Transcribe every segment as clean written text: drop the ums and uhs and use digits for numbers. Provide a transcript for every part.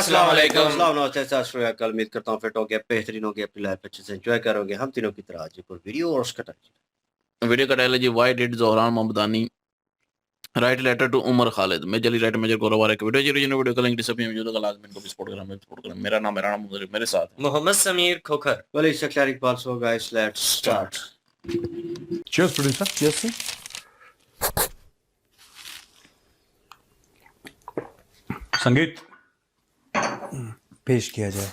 अस्सलाम वालेकुम। अस्सलाम नमस्ते सत श्री अकाल। उम्मीद करता हूँ फिट हो गया, बेहतरीन हो गया, अपनी लाइफ अच्छे से एंजॉय करोगे। हम तीनों की तरह आज एक और वीडियो और उसका वीडियो का टाइटल है जी why did Zohran Mamdani write letter to Umar Khalid. मैं जली राइट मेजर गोरावार एक वीडियो जी वीडियो का लिंक डिस्क्रिप्शन में मौजूद है। लाजमी इनको भी सपोर्ट करें। मेरा नाम मेरे साथ है Mohammad Sameer Khokhar. Well, it's a cleric pulse, so guys, let's start. Cheers, producer. Yes, sir. संगीत पेश किया जाए।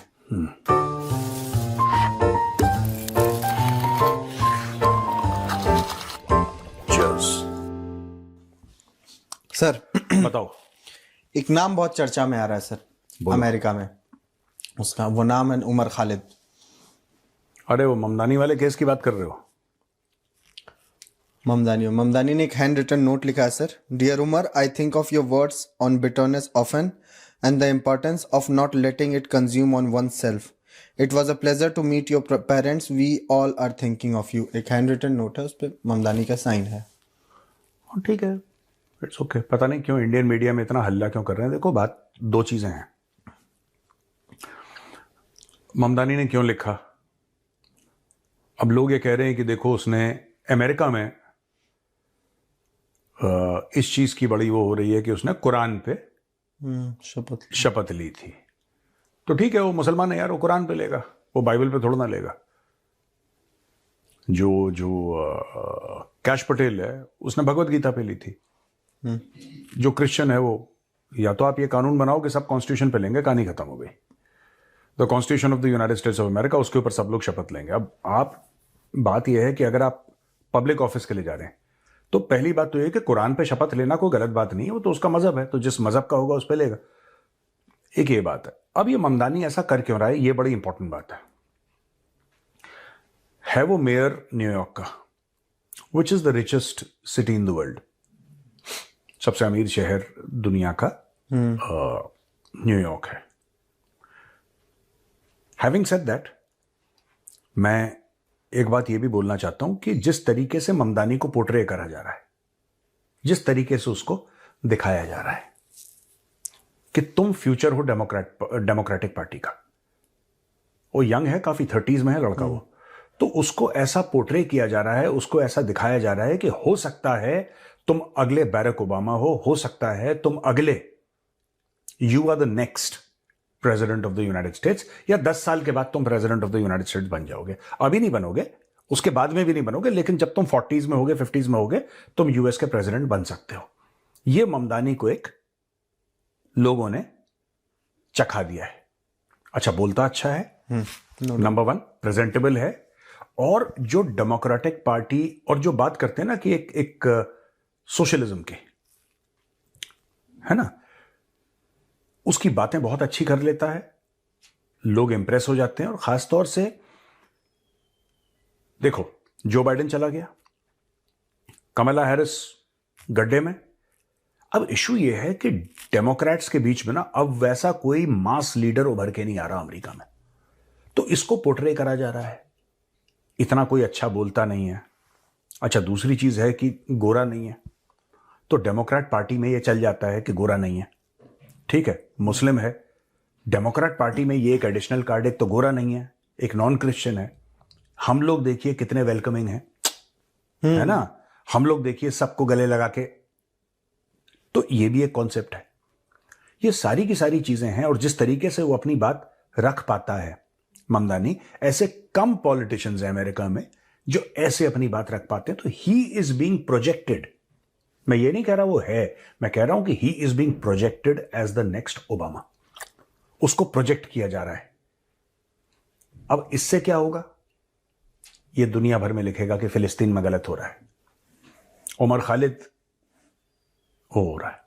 Cheers. सर बताओ। एक नाम बहुत चर्चा में आ रहा है सर, बोलो। अमेरिका में। उसका वो नाम है उमर खालिद। अरे वो ममदानी वाले केस की बात कर रहे हो? ममदानी ने एक हैंड रिटन नोट लिखा है sir. Dear Umar, I think of your words on bitterness often and the importance of not letting it consume on oneself. It was a pleasure to meet your parents, we all are thinking of you. एक hand written note है, उस पर ममदानी का sign है। हाँ, ठीक है, it's okay. पता नहीं क्यों इंडियन मीडिया में इतना हल्ला क्यों कर रहे हैं। देखो, बात दो चीजें हैं। ममदानी ने क्यों लिखा? अब लोग ये कह रहे हैं कि देखो उसने अमेरिका में इस चीज की बड़ी वो हो रही है कि उसने कुरान पे शपथ ली थी। तो ठीक है, वो मुसलमान है यार, वो कुरान पे लेगा, वो बाइबल पे थोड़ा ना लेगा। जो कैश पटेल है उसने भगवत गीता पे ली थी। जो क्रिश्चियन है वो, या तो आप ये कानून बनाओ कि सब कॉन्स्टिट्यूशन पे लेंगे, कहानी खत्म हो गई। The constitution of the United states of America, उसके ऊपर सब लोग शपथ लेंगे। अब आप, बात यह है कि अगर आप पब्लिक ऑफिस के लिए जा रहे हैं तो पहली बात तो यह कि कुरान पे शपथ लेना कोई गलत बात नहीं है, वो तो उसका मजहब है, तो जिस मजहब का होगा उस पर लेगा। एक ये बात है। अब ये ममदानी ऐसा कर क्यों रहा है, ये बड़ी इंपॉर्टेंट बात है वो मेयर न्यूयॉर्क का, which is the richest city in the world, सबसे अमीर शहर दुनिया का न्यूयॉर्क है। हैविंग सेड दैट, मैं एक बात यह भी बोलना चाहता हूं कि जिस तरीके से ममदानी को पोर्ट्रे करा जा रहा है, जिस तरीके से उसको दिखाया जा रहा है कि तुम फ्यूचर हो डेमोक्रेटिक पार्टी का, वो यंग है, काफी 30s में है लड़का वो, तो उसको ऐसा पोर्ट्रे किया जा रहा है, उसको ऐसा दिखाया जा रहा है कि हो सकता है तुम अगले बैरक ओबामा हो सकता है तुम अगले, you are the next president of the United States, या 10 साल के बाद तुम president of the United States बन जाओगे। अभी नहीं बनोगे, उसके बाद में भी नहीं बनोगे, लेकिन जब तुम 40s में होगे, 50s में होगे, तुम यूएस के प्रेसिडेंट बन सकते हो। यह ममदानी को एक लोगों ने चखा दिया है। अच्छा, बोलता अच्छा है, नंबर 1 प्रेजेंटेबल है, और जो डेमोक्रेटिक पार्टी और जो बात करते हैं ना कि एक सोशलिज्म की है ना, उसकी बातें बहुत अच्छी कर लेता है, लोग इंप्रेस हो जाते हैं। और खासतौर से देखो, जो बाइडेन चला गया, कमला हैरिस गड्ढे में। अब इशू यह है कि डेमोक्रेट्स के बीच में ना अब वैसा कोई मास लीडर उभर के नहीं आ रहा अमेरिका में, तो इसको पोर्ट्रे करा जा रहा है, इतना कोई अच्छा बोलता नहीं है। अच्छा, दूसरी चीज है कि गोरा नहीं है, तो डेमोक्रेट पार्टी में यह चल जाता है कि गोरा नहीं है, ठीक है, मुस्लिम है, डेमोक्रेट पार्टी में ये एक एडिशनल कार्ड, एक तो गोरा नहीं है, एक नॉन क्रिश्चियन है। हम लोग देखिए कितने वेलकमिंग हैं, है ना, हम लोग देखिए सबको गले लगा के, तो ये भी एक कॉन्सेप्ट है। ये सारी की सारी चीजें हैं, और जिस तरीके से वो अपनी बात रख पाता है ममदानी, ऐसे कम पॉलिटिशियंस हैं अमेरिका में जो ऐसे अपनी बात रख पाते हैं। तो ही इज बीइंग प्रोजेक्टेड, मैं ये नहीं कह रहा वो है, मैं कह रहा हूं कि he is being projected as the next Obama. उसको प्रोजेक्ट किया जा रहा है। अब इससे क्या होगा, ये दुनिया भर में लिखेगा कि फिलिस्तीन में गलत हो रहा है, उमर खालिद हो रहा है।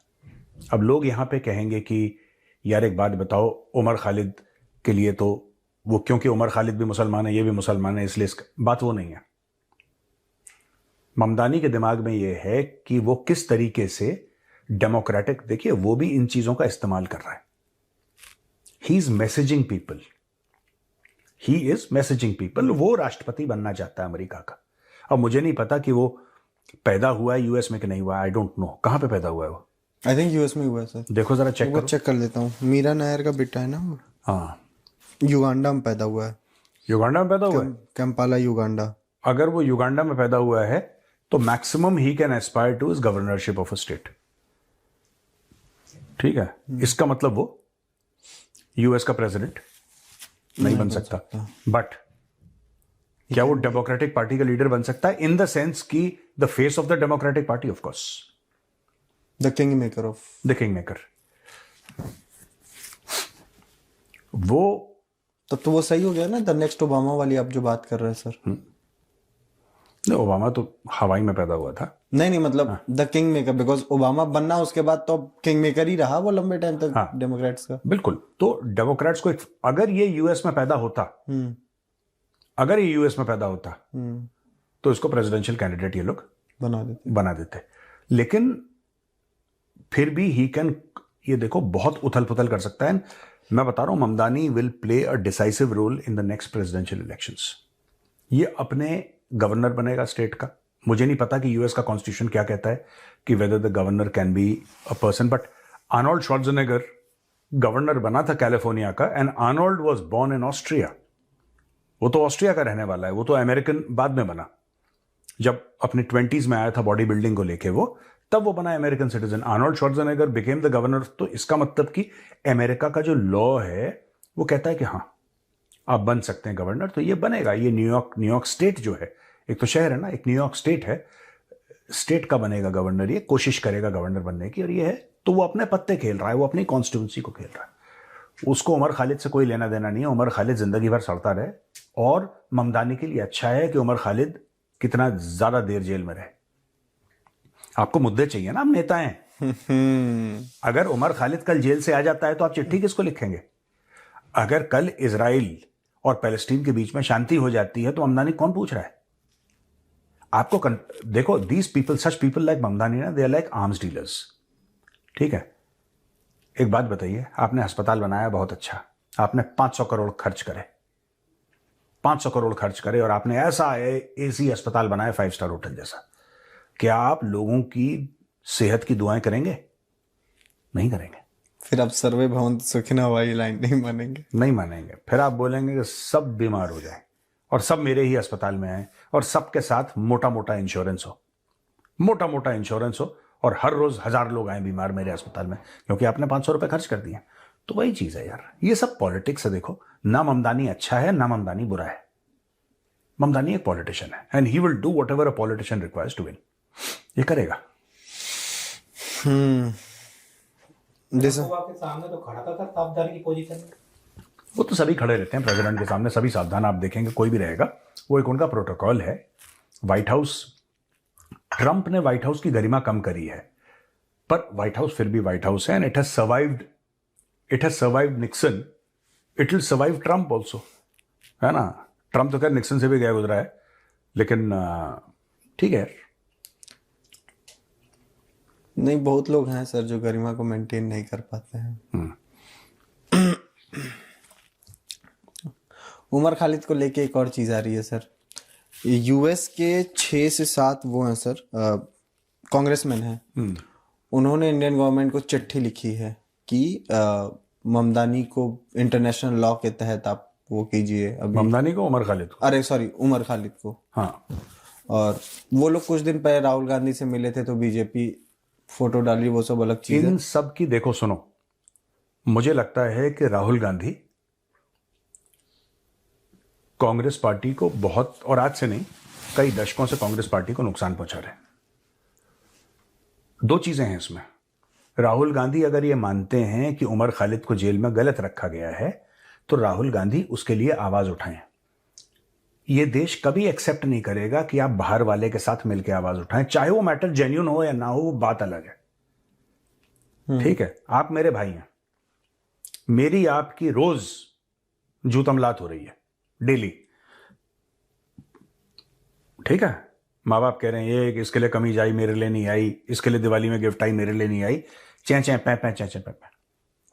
अब लोग यहां पे कहेंगे कि यार एक बात बताओ, उमर खालिद के लिए तो वो, क्योंकि उमर खालिद भी मुसलमान है, ये भी मुसलमान है, इसलिए बात वो नहीं है। ममदानी के दिमाग में यह है कि वो किस तरीके से डेमोक्रेटिक, देखिए वो भी इन चीजों का इस्तेमाल कर रहा है। He is messaging people, he is messaging people. वो राष्ट्रपति बनना चाहता है अमेरिका का। अब मुझे नहीं पता कि वो पैदा हुआ है यूएस में कि नहीं हुआ, आई डोंट नो कहां पे पैदा हुआ है वो, आई थिंक यूएस में हुआ है सर। देखो जरा चेक वो करो। चेक कर लेता हूँ। मीरा नायर का बेटा है ना वो, हाँ, युगांडा में पैदा हुआ है। युगांडा में पैदा हुआ है। Kampala Uganda. अगर वो युगांडा में पैदा हुआ है तो maximum he can Aspire two is governorship of a state. ठीक है, इसका मतलब वो यूएस का प्रेसिडेंट नहीं बन सकता, बट क्या वो डेमोक्रेटिक पार्टी का लीडर बन सकता है? इन द सेंस कि the face of the democratic party, of course, the king maker of. The king maker. वो तो वो सही हो गया ना, द नेक्स्ट ओबामा वाली आप जो बात कर रहे हैं सर। नहीं, ओबामा तो हवाई में पैदा हुआ था। नहीं मतलब the king maker, because Obama बनना उसके बाद तो किंग मेकर ही रहा वो लंबे टाइम तक। हाँ। डेमोक्रेट्स का। बिल्कुल। तो डेमोक्रेट्स को अगर ये यूएस में पैदा होता, अगर ये यूएस में पैदा होता तो इसको प्रेसिडेंशियल कैंडिडेट ये लोग बना देते। लेकिन फिर भी ही कैन, ये देखो, बहुत उथल पुथल कर सकता है। मैं बता रहा हूं, Mamdani will play a decisive role in the next presidential elections. ये अपने गवर्नर बनेगा स्टेट का। मुझे नहीं पता कि यूएस का कॉन्स्टिट्यूशन क्या कहता है कि whether the governor can be a person, but Arnold Schwarzenegger governor बना था कैलिफोर्निया का, and Arnold was born in Austria. वो तो ऑस्ट्रिया का रहने वाला है, वो तो अमेरिकन बाद में बना। जब अपने 20s में आया था बॉडी बिल्डिंग को लेके वो, तब वो बना American citizen. Arnold Schwarzenegger became the governor. तो इसका मतलब कि अमेरिका का जो लॉ है वो कहता है कि हाँ, आप बन सकते हैं गवर्नर, तो ये बनेगा। ये न्यूयॉर्क स्टेट जो है, एक तो शहर है ना, एक न्यूयॉर्क स्टेट है, स्टेट का बनेगा गवर्नर। ये कोशिश करेगा गवर्नर बनने की, और ये है तो वो अपने पत्ते खेल रहा है, वो अपनी कॉन्स्टिट्यूंसी को खेल रहा है। उसको उमर खालिद से कोई लेना देना नहीं है। उमर खालिद जिंदगी भर सड़ता रहे, और ममदानी के लिए अच्छा है कि उमर खालिद कितना ज्यादा देर जेल में रहे। आपको मुद्दे चाहिए ना, हम नेता हैं। अगर उमर खालिद कल जेल से आ जाता है तो आप चिट्ठी किसको लिखेंगे? अगर कल इजराइल और पैलेस्टीन के बीच में शांति हो जाती है तो ममदानी कौन पूछ रहा है आपको? देखो, these people, such people like Mamdani ना, they are like arms dealers. ठीक है, एक बात बताइए, आपने अस्पताल बनाया, बहुत अच्छा, आपने 500 करोड़ खर्च करे, 500 करोड़ खर्च करे, और आपने ऐसा एसी अस्पताल बनाया 5 स्टार होटल जैसा। क्या आप लोगों की सेहत की दुआएं करेंगे? नहीं करेंगे। फिर आप सर्वे भवन सुखना वाली लाइन नहीं मानेंगे। नहीं मानेंगे। फिर आप बोलेंगे कि सब बीमार हो जाए और सब मेरे ही अस्पताल में आए, और सबके साथ मोटा मोटा इंश्योरेंस हो, मोटा मोटा इंश्योरेंस हो, और हर रोज 1000 लोग आए बीमार मेरे अस्पताल में, क्योंकि आपने 500 रुपए खर्च कर दिए। तो वही चीज है यार, ये सब पॉलिटिक्स है। देखो, ना ममदानी अच्छा है ना ममदानी बुरा है। ममदानी एक पॉलिटिशियन है, and he will do whatever a politician requires to win. ये करेगा। जैसे आपके सामने तो खड़ा था सावधानी की पोजीशन में। वो तो सभी खड़े रहते हैं प्रेसिडेंट के सामने, सभी सावधान। आप देखेंगे कोई भी रहेगा, वो एक उनका प्रोटोकॉल है। व्हाइट हाउस, ट्रंप ने व्हाइट हाउस की गरिमा कम करी है, पर व्हाइट हाउस फिर भी व्हाइट हाउस है, and it has survived Nixon, it will survive Trump also, है ना। ट्रंप तो खैर निक्सन से भी गया गुजरा है, लेकिन ठीक है। नहीं, बहुत लोग हैं सर जो गरिमा को मेंटेन नहीं कर पाते हैं। उमर खालिद को लेके एक और चीज आ रही है सर। यूएस के 6 से 7 वो हैं सर, कांग्रेसमैन हैं। उन्होंने इंडियन गवर्नमेंट को चिट्ठी लिखी है कि ममदानी को इंटरनेशनल लॉ के तहत आप वो कीजिए। अभी ममदानी को, उमर खालिद को? अरे सॉरी, उमर खालिद को। हाँ। और वो लोग कुछ दिन पहले राहुल गांधी से मिले थे, तो बीजेपी फोटो डाली, वो सब अलग चीज है। इन सब की देखो, सुनो, मुझे लगता है कि राहुल गांधी कांग्रेस पार्टी को बहुत, और आज से नहीं, कई दशकों से कांग्रेस पार्टी को नुकसान पहुंचा रहे हैं। 2 चीजें हैं इसमें। राहुल गांधी अगर ये मानते हैं कि उमर खालिद को जेल में गलत रखा गया है, तो राहुल गांधी उसके लिए आवाज उठाएं। ये देश कभी एक्सेप्ट नहीं करेगा कि आप बाहर वाले के साथ मिलकर आवाज उठाएं, चाहे वो मैटर जेन्युइन हो या ना हो, वो बात अलग है। ठीक है, आप मेरे भाई हैं, मेरी आपकी रोज जूतमलात हो रही है, डेली। ठीक है, माँ बाप कह रहे हैं ये इसके लिए कमीज आई, मेरे लिए नहीं आई, इसके लिए दिवाली में गिफ्ट आई, मेरे लिए नहीं आई, चै पै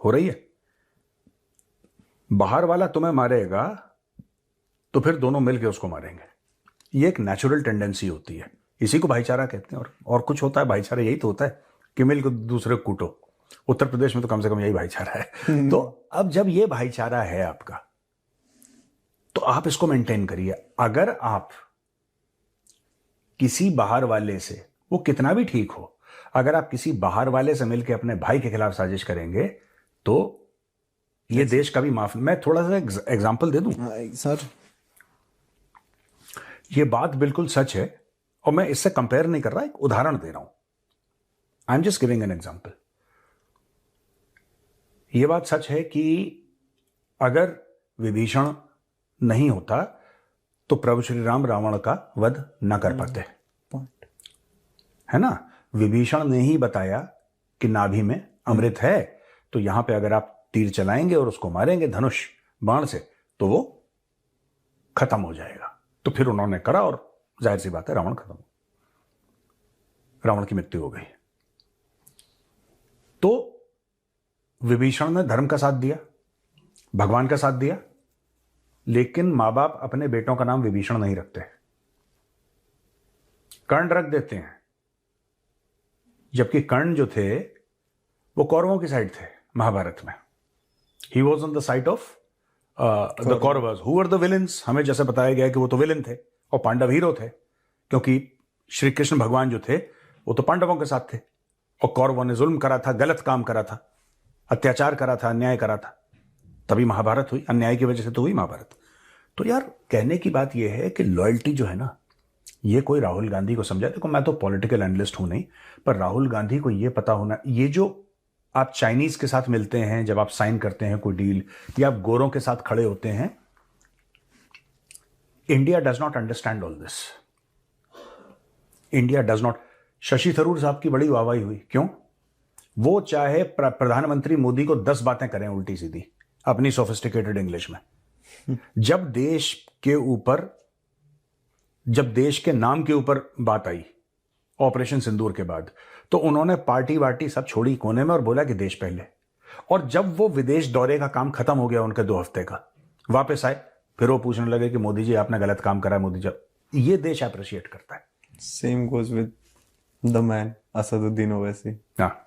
हो रही है। बाहर वाला तुम्हें मारेगा तो फिर दोनों मिलकर उसको मारेंगे। ये एक नेचुरल टेंडेंसी होती है, इसी को भाईचारा कहते हैं। और कुछ होता है भाईचारा, यही तो होता है। कि मिल को दूसरे को कूटो। उत्तर प्रदेश में तो कम से कम यही भाईचारा है। तो अब जब ये भाईचारा है आपका, तो आप इसको मेंटेन करिए। अगर आप किसी बाहर वाले से, वो कितना भी ठीक हो, अगर आप किसी बाहर वाले से मिलकर अपने भाई के खिलाफ साजिश करेंगे तो ये देश का भी माफ। मैं थोड़ा सा एग्जांपल दे दूं सर, ये बात बिल्कुल सच है और मैं इससे कंपेयर नहीं कर रहा, एक उदाहरण दे रहा हूं। I am just giving an example. यह बात सच है कि अगर विभीषण नहीं होता तो प्रभु श्री राम रावण का वध न कर पाते, है ना। विभीषण ने ही बताया कि नाभि में अमृत है, तो यहां पे अगर आप तीर चलाएंगे और उसको मारेंगे धनुष बाण से तो वो खत्म हो जाएगा। तो फिर उन्होंने करा और जाहिर सी बात है रावण खत्म, रावण की मृत्यु हो गई। तो विभीषण ने धर्म का साथ दिया, भगवान का साथ दिया, लेकिन मां बाप अपने बेटों का नाम विभीषण नहीं रखते, कर्ण रख देते हैं। जबकि कर्ण जो थे वो कौरवों की साइड थे महाभारत में। He was on the side of the Kauravas who were the villains. हमें जैसे बताया गया कि वो तो विलेन थे और पांडव हीरो थे, क्योंकि श्री कृष्ण भगवान जो थे वो तो पांडवों के साथ थे और कौरवों ने जुल्म करा था, गलत काम करा था, अत्याचार करा था, अन्याय करा था, तभी महाभारत हुई। अन्याय की वजह से तो हुई महाभारत। तो यार कहने की बात यह है कि लॉयल्टी जो है ना, ये कोई राहुल गांधी को समझा। देखो मैं तो पॉलिटिकल एनालिस्ट हूं नहीं, पर राहुल गांधी को ये पता होना, ये जो आप चाइनीज के साथ मिलते हैं, जब आप साइन करते हैं कोई डील, या आप गोरों के साथ खड़े होते हैं, India does not understand all this. India does not. Shashi Tharoor साहब की बड़ी वाहवाही हुई, क्यों? वो चाहे प्रधानमंत्री मोदी को 10 बातें करें उल्टी सीधी अपनी सोफिस्टिकेटेड इंग्लिश में, जब देश के नाम के ऊपर बात आई ऑपरेशन सिंदूर के बाद, तो उन्होंने पार्टी वार्टी सब छोड़ी कोने में और बोला कि देश पहले। और जब वो विदेश दौरे का काम खत्म हो गया उनके 2 हफ्ते का, वापस आए, फिर वो पूछने लगे कि मोदी जी आपने गलत काम करा है, मोदी जी। ये देश अप्रिशिएट करता है। Same goes with the man Asaduddin Owaisi. हाँ,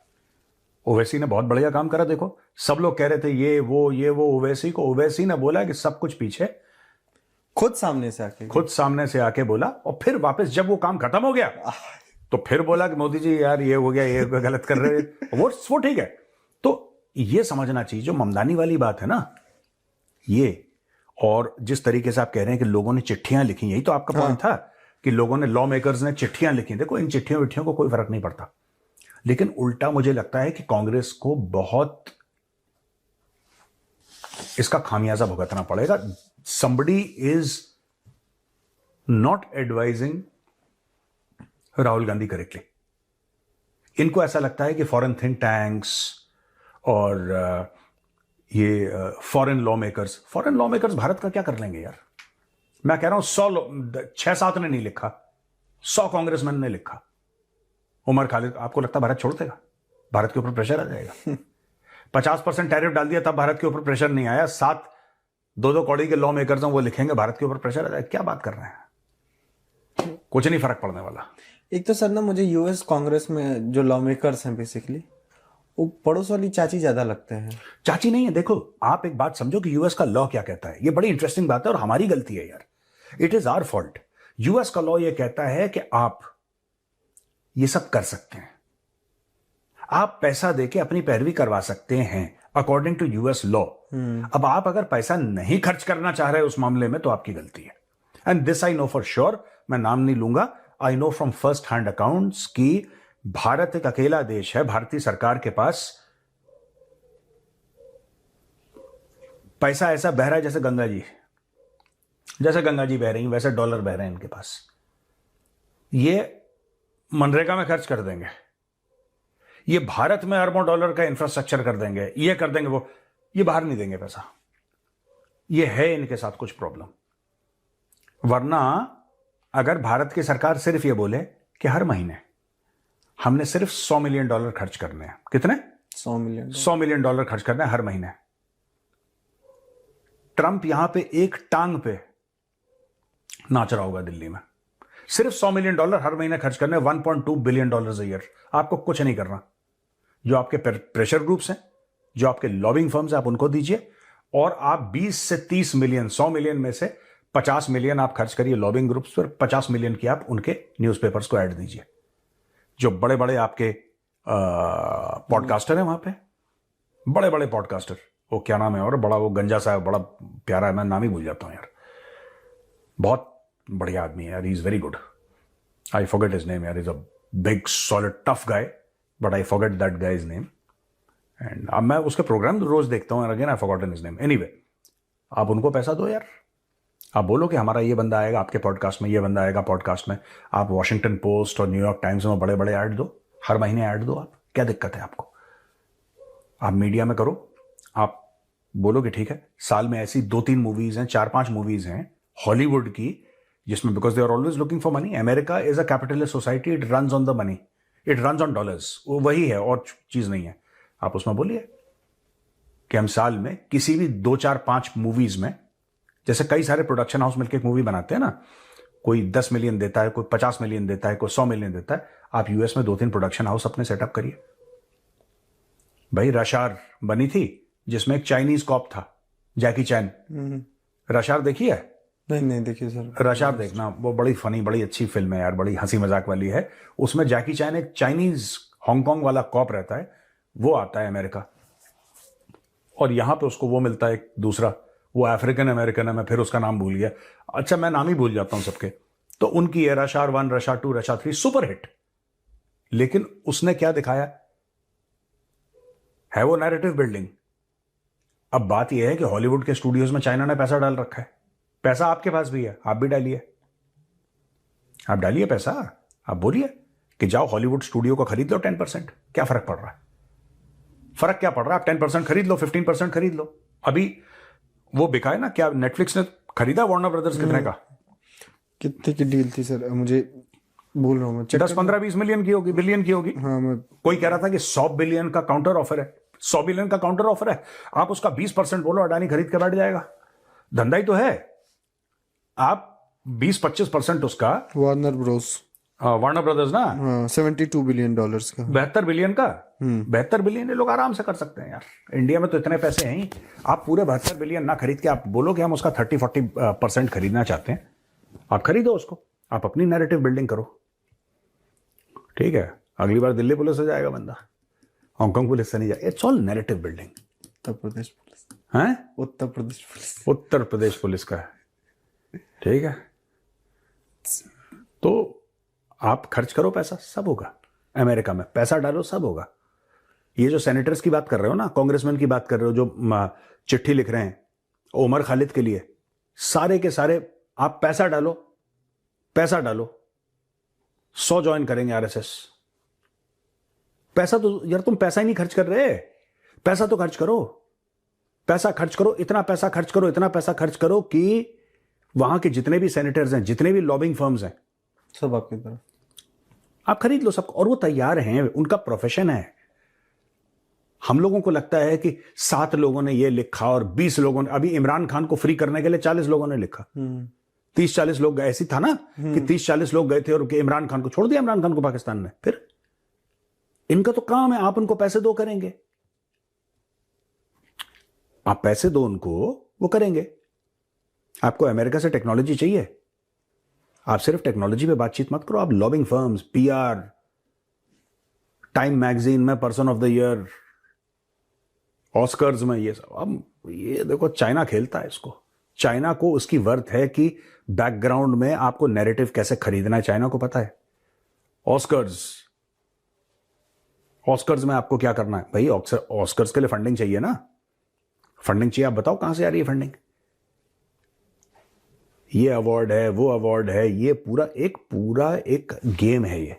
ओवैसी ने बहुत बढ़िया काम करा। देखो सब लोग कह रहे थे ये वो ओवैसी को, ओवैसी ने बोला कि सब कुछ पीछे, खुद सामने से आके बोला। और फिर वापस जब वो काम खत्म हो गया तो फिर बोला कि मोदी जी यार ये हो गया, ये गलत कर रहे हैं। वो ठीक है। तो ये समझना चाहिए जो ममदानी वाली बात है ना, ये, और जिस तरीके से आप कह रहे हैं कि लोगों ने चिट्ठियां लिखी, यही तो आपका पॉइंट था कि लोगों ने, लॉ मेकर्स ने चिट्ठियां लिखी। देखो इन चिट्ठियों को कोई फर्क नहीं पड़ता, लेकिन उल्टा मुझे लगता है कि कांग्रेस को बहुत इसका खामियाजा भुगतना पड़ेगा। somebody is not advising Rahul Gandhi correctly. इनको ऐसा लगता है कि फॉरेन थिंक टैंक्स और ये फॉरेन लॉ मेकर्स भारत का क्या कर लेंगे यार। मैं कह रहा हूं 6-7 ने नहीं लिखा, 100 कांग्रेसमैन ने लिखा। उमर खालिद, आपको लगता भारत छोड़ देगा? भारत के ऊपर प्रेशर आ जाएगा। 50% टैरिफ डाल दिया तब भारत के ऊपर प्रेशर नहीं आया। 7 2-2 कौड़ी के लॉ मेकर्स हैं, वो लिखेंगे भारत के ऊपर प्रेशर आ जाएगा। क्या बात कर रहे हैं? कुछ नहीं फर्क पड़ने वाला। एक तो सर ना, मुझे यूएस कांग्रेस में जो लॉ मेकर्स हैं बेसिकली, वो पड़ोस वाली चाची ज्यादा लगते हैं। चाची नहीं है। देखो आप एक बात समझो कि यूएस का लॉ क्या कहता है। ये बड़ी इंटरेस्टिंग बात है और हमारी गलती है यार, it is our fault. US का लॉ ये कहता है कि आप ये सब कर सकते हैं, आप पैसा देके अपनी पैरवी करवा सकते हैं अकॉर्डिंग टू यूएस लॉ। अब आप अगर पैसा नहीं खर्च करना चाह रहे उस मामले में तो आपकी गलती है। And this I know for sure, मैं नाम नहीं लूंगा, I know from first hand accounts कि भारत एक अकेला देश है, भारतीय सरकार के पास पैसा ऐसा बह रहा है जैसे गंगा जी बह रही, वैसे डॉलर बह रहे हैं इनके पास। ये मनरेगा में खर्च कर देंगे, ये भारत में अरबों डॉलर का इंफ्रास्ट्रक्चर कर देंगे, ये कर देंगे, वो ये बाहर नहीं देंगे पैसा। ये है इनके साथ कुछ प्रॉब्लम। वरना अगर भारत की सरकार सिर्फ ये बोले कि हर महीने हमने सिर्फ $100 मिलियन खर्च करने हैं, कितने? 100 मिलियन डॉलर खर्च करने हैं हर महीने। ट्रंप यहां पे एक टांग पे नाच रहा होगा दिल्ली में। सिर्फ $100 मिलियन हर महीने खर्च करने, $1.2 बिलियन a ईयर। आपको कुछ नहीं करना, जो आपके प्रेशर ग्रुप्स हैं, जो आपके लॉबिंग फर्म्स हैं, आप उनको दीजिए। और आप 20 से 30 मिलियन, 100 मिलियन में से 50 मिलियन आप खर्च करिए लॉबिंग ग्रुप्स पर, 50 मिलियन की आप उनके न्यूज़पेपर्स को ऐड दीजिए। जो बड़े बड़े आपके पॉडकास्टर हैं वहां पे, बड़े बड़े पॉडकास्टर, वो क्या नाम है, और बड़ा वो गंजा सा बड़ा प्यारा है, मैं नाम ही भूल जाता हूं यार, बहुत बढ़िया आदमी है यार, he is very good, I forget his name यार, is a big solid tough guy, but I forget that guy's name. And अब मैं उसके प्रोग्राम रोज देखता हूँ, again I forgotten his name. Anyway, आप उनको पैसा दो यार, आप बोलो कि हमारा ये बंदा आएगा आपके पॉडकास्ट में, ये बंदा आएगा पॉडकास्ट में, आप वॉशिंगटन पोस्ट और न्यूयॉर्क टाइम्स में बड़े बड़े ऐड दो, हर महीने ऐड दो, आप क्या दिक्कत है आपको? आप मीडिया में करो, आप बोलो कि ठीक है, साल में ऐसी 2-3 मूवीज हैं, 4-5 मूवीज हैं हॉलीवुड की, जिसमें, because they are always looking for money, America is a capitalist society, it runs on the money, it runs on dollars, वो वही है और चीज नहीं है। आप उसमें बोलिए कि हम साल में किसी भी 2-4-5 मूवीज में, जैसे कई सारे प्रोडक्शन हाउस मिलकर एक मूवी बनाते हैं ना, कोई 10 मिलियन देता है, कोई 50 मिलियन देता है, कोई 100 मिलियन देता है, आप यूएस में 2-3 प्रोडक्शन हाउस अपने सेटअप करिए। भाई रशार बनी थी जिसमें एक चाइनीज कॉप था, जैकी चैन, रशार देखी है? नहीं देखिए सर। रशार देखना, वो बड़ी फनी, बड़ी अच्छी फिल्म है यार, बड़ी हंसी मजाक वाली है। उसमें जैकी चैन एक चाइनीज हांगकांग वाला कॉप रहता है, वो आता है अमेरिका, और यहां पे उसको वो मिलता है एक दूसरा, वो अफ्रीकन अमेरिकन है, मैं फिर उसका नाम भूल गया, अच्छा मैं नाम ही भूल जाता हूं सबके। तो उनकी है रशार 1, रशार 2, रशार 3 सुपर हिट, लेकिन उसने क्या दिखाया है, वो नैरेटिव बिल्डिंग। अब बात यह है कि हॉलीवुड के स्टूडियोज में चाइना ने पैसा डाल रखा है, पैसा आपके पास भी है, आप भी डालिए, आप डालिए पैसा, आप बोलिए कि जाओ हॉलीवुड स्टूडियो को खरीद लो 10%, क्या फर्क पड़ रहा है? फर्क क्या पड़ रहा है? आप 10% खरीद लो, 15% खरीद लो। अभी वो बिका है ना, क्या नेटफ्लिक्स ने खरीदा वार्नर ब्रदर्स कितने का? कितने की डील थी सर, मुझे भूल रहा हूँ मैं, 10-15-20 मिलियन की होगी, बिलियन की होगी। हाँ, मैं कोई कह रहा था कि 100 बिलियन का काउंटर ऑफर है, 100 बिलियन का काउंटर ऑफर है, आप उसका 20% बोलो, अडानी खरीद के बैठ जाएगा, धंधा ही तो है। आप 20-25% उसका, वार्नर ब्रोस, वार्नर ब्रदर्स ना, हाँ, $72 बिलियन का, 72 बिलियन का, 72 बिलियन ये लोग आराम से कर सकते हैं यार, इंडिया में तो इतने पैसे हैं ही। आप पूरे 72 बिलियन ना खरीद के आप बोलो कि हम उसका 30-40% खरीदना चाहते हैं, आप खरीदो उसको, आप अपनी नैरेटिव बिल्डिंग करो, ठीक है? अगली बार दिल्ली पुलिस से जाएगा बंदा, हांगकांग पुलिस से नहीं जाएगा, it's all narrative building. Uttar Pradesh police, हैं? उत्तर प्रदेश पुलिस, उत्तर प्रदेश पुलिस का है, ठीक है? तो आप खर्च करो पैसा, सब होगा अमेरिका में, पैसा डालो, सब होगा। ये जो सेनेटर्स की बात कर रहे हो ना, कांग्रेसमैन की बात कर रहे हो, जो चिट्ठी लिख रहे हैं उमर खालिद के लिए, सारे के सारे आप पैसा डालो, पैसा डालो, 100 ज्वाइन करेंगे आरएसएस। पैसा तो यार, तुम पैसा ही नहीं खर्च कर रहे, पैसा तो खर्च करो, पैसा खर्च करो, इतना पैसा खर्च करो, इतना पैसा खर्च करो कि वहां के जितने भी सेनेटर्स हैं, जितने भी लॉबिंग फर्म्स हैं, सब आपकी तरफ, आप खरीद लो सबको, और वो तैयार हैं, उनका प्रोफेशन है। हम लोगों को लगता है कि 7 लोगों ने ये लिखा और 20 लोगों ने, अभी इमरान खान को फ्री करने के लिए 40 लोगों ने लिखा, 30-40 लोग गए, ऐसी था ना कि 30-40 लोग गए थे और इमरान खान को छोड़ दिया, इमरान खान को पाकिस्तान में। फिर इनका तो काम है, आप उनको पैसे दो, करेंगे, आप पैसे दो उनको, वो करेंगे। आपको अमेरिका से टेक्नोलॉजी चाहिए, आप सिर्फ टेक्नोलॉजी पे बातचीत मत करो, आप lobbying firms, PR, Time magazine में person of the year, Oscars में, ये सब। अब ये देखो, चाइना खेलता है इसको, चाइना को उसकी वर्थ है कि बैकग्राउंड में आपको नैरेटिव कैसे खरीदना है, चाइना को पता है। ऑस्कर्स में आपको क्या करना है भाई, ऑस्कर्स के लिए फंडिंग चाहिए ना, फंडिंग चाहिए, आप बताओ कहां से आ रही है फंडिंग? ये अवार्ड है, वो अवार्ड है, ये पूरा एक गेम है। ये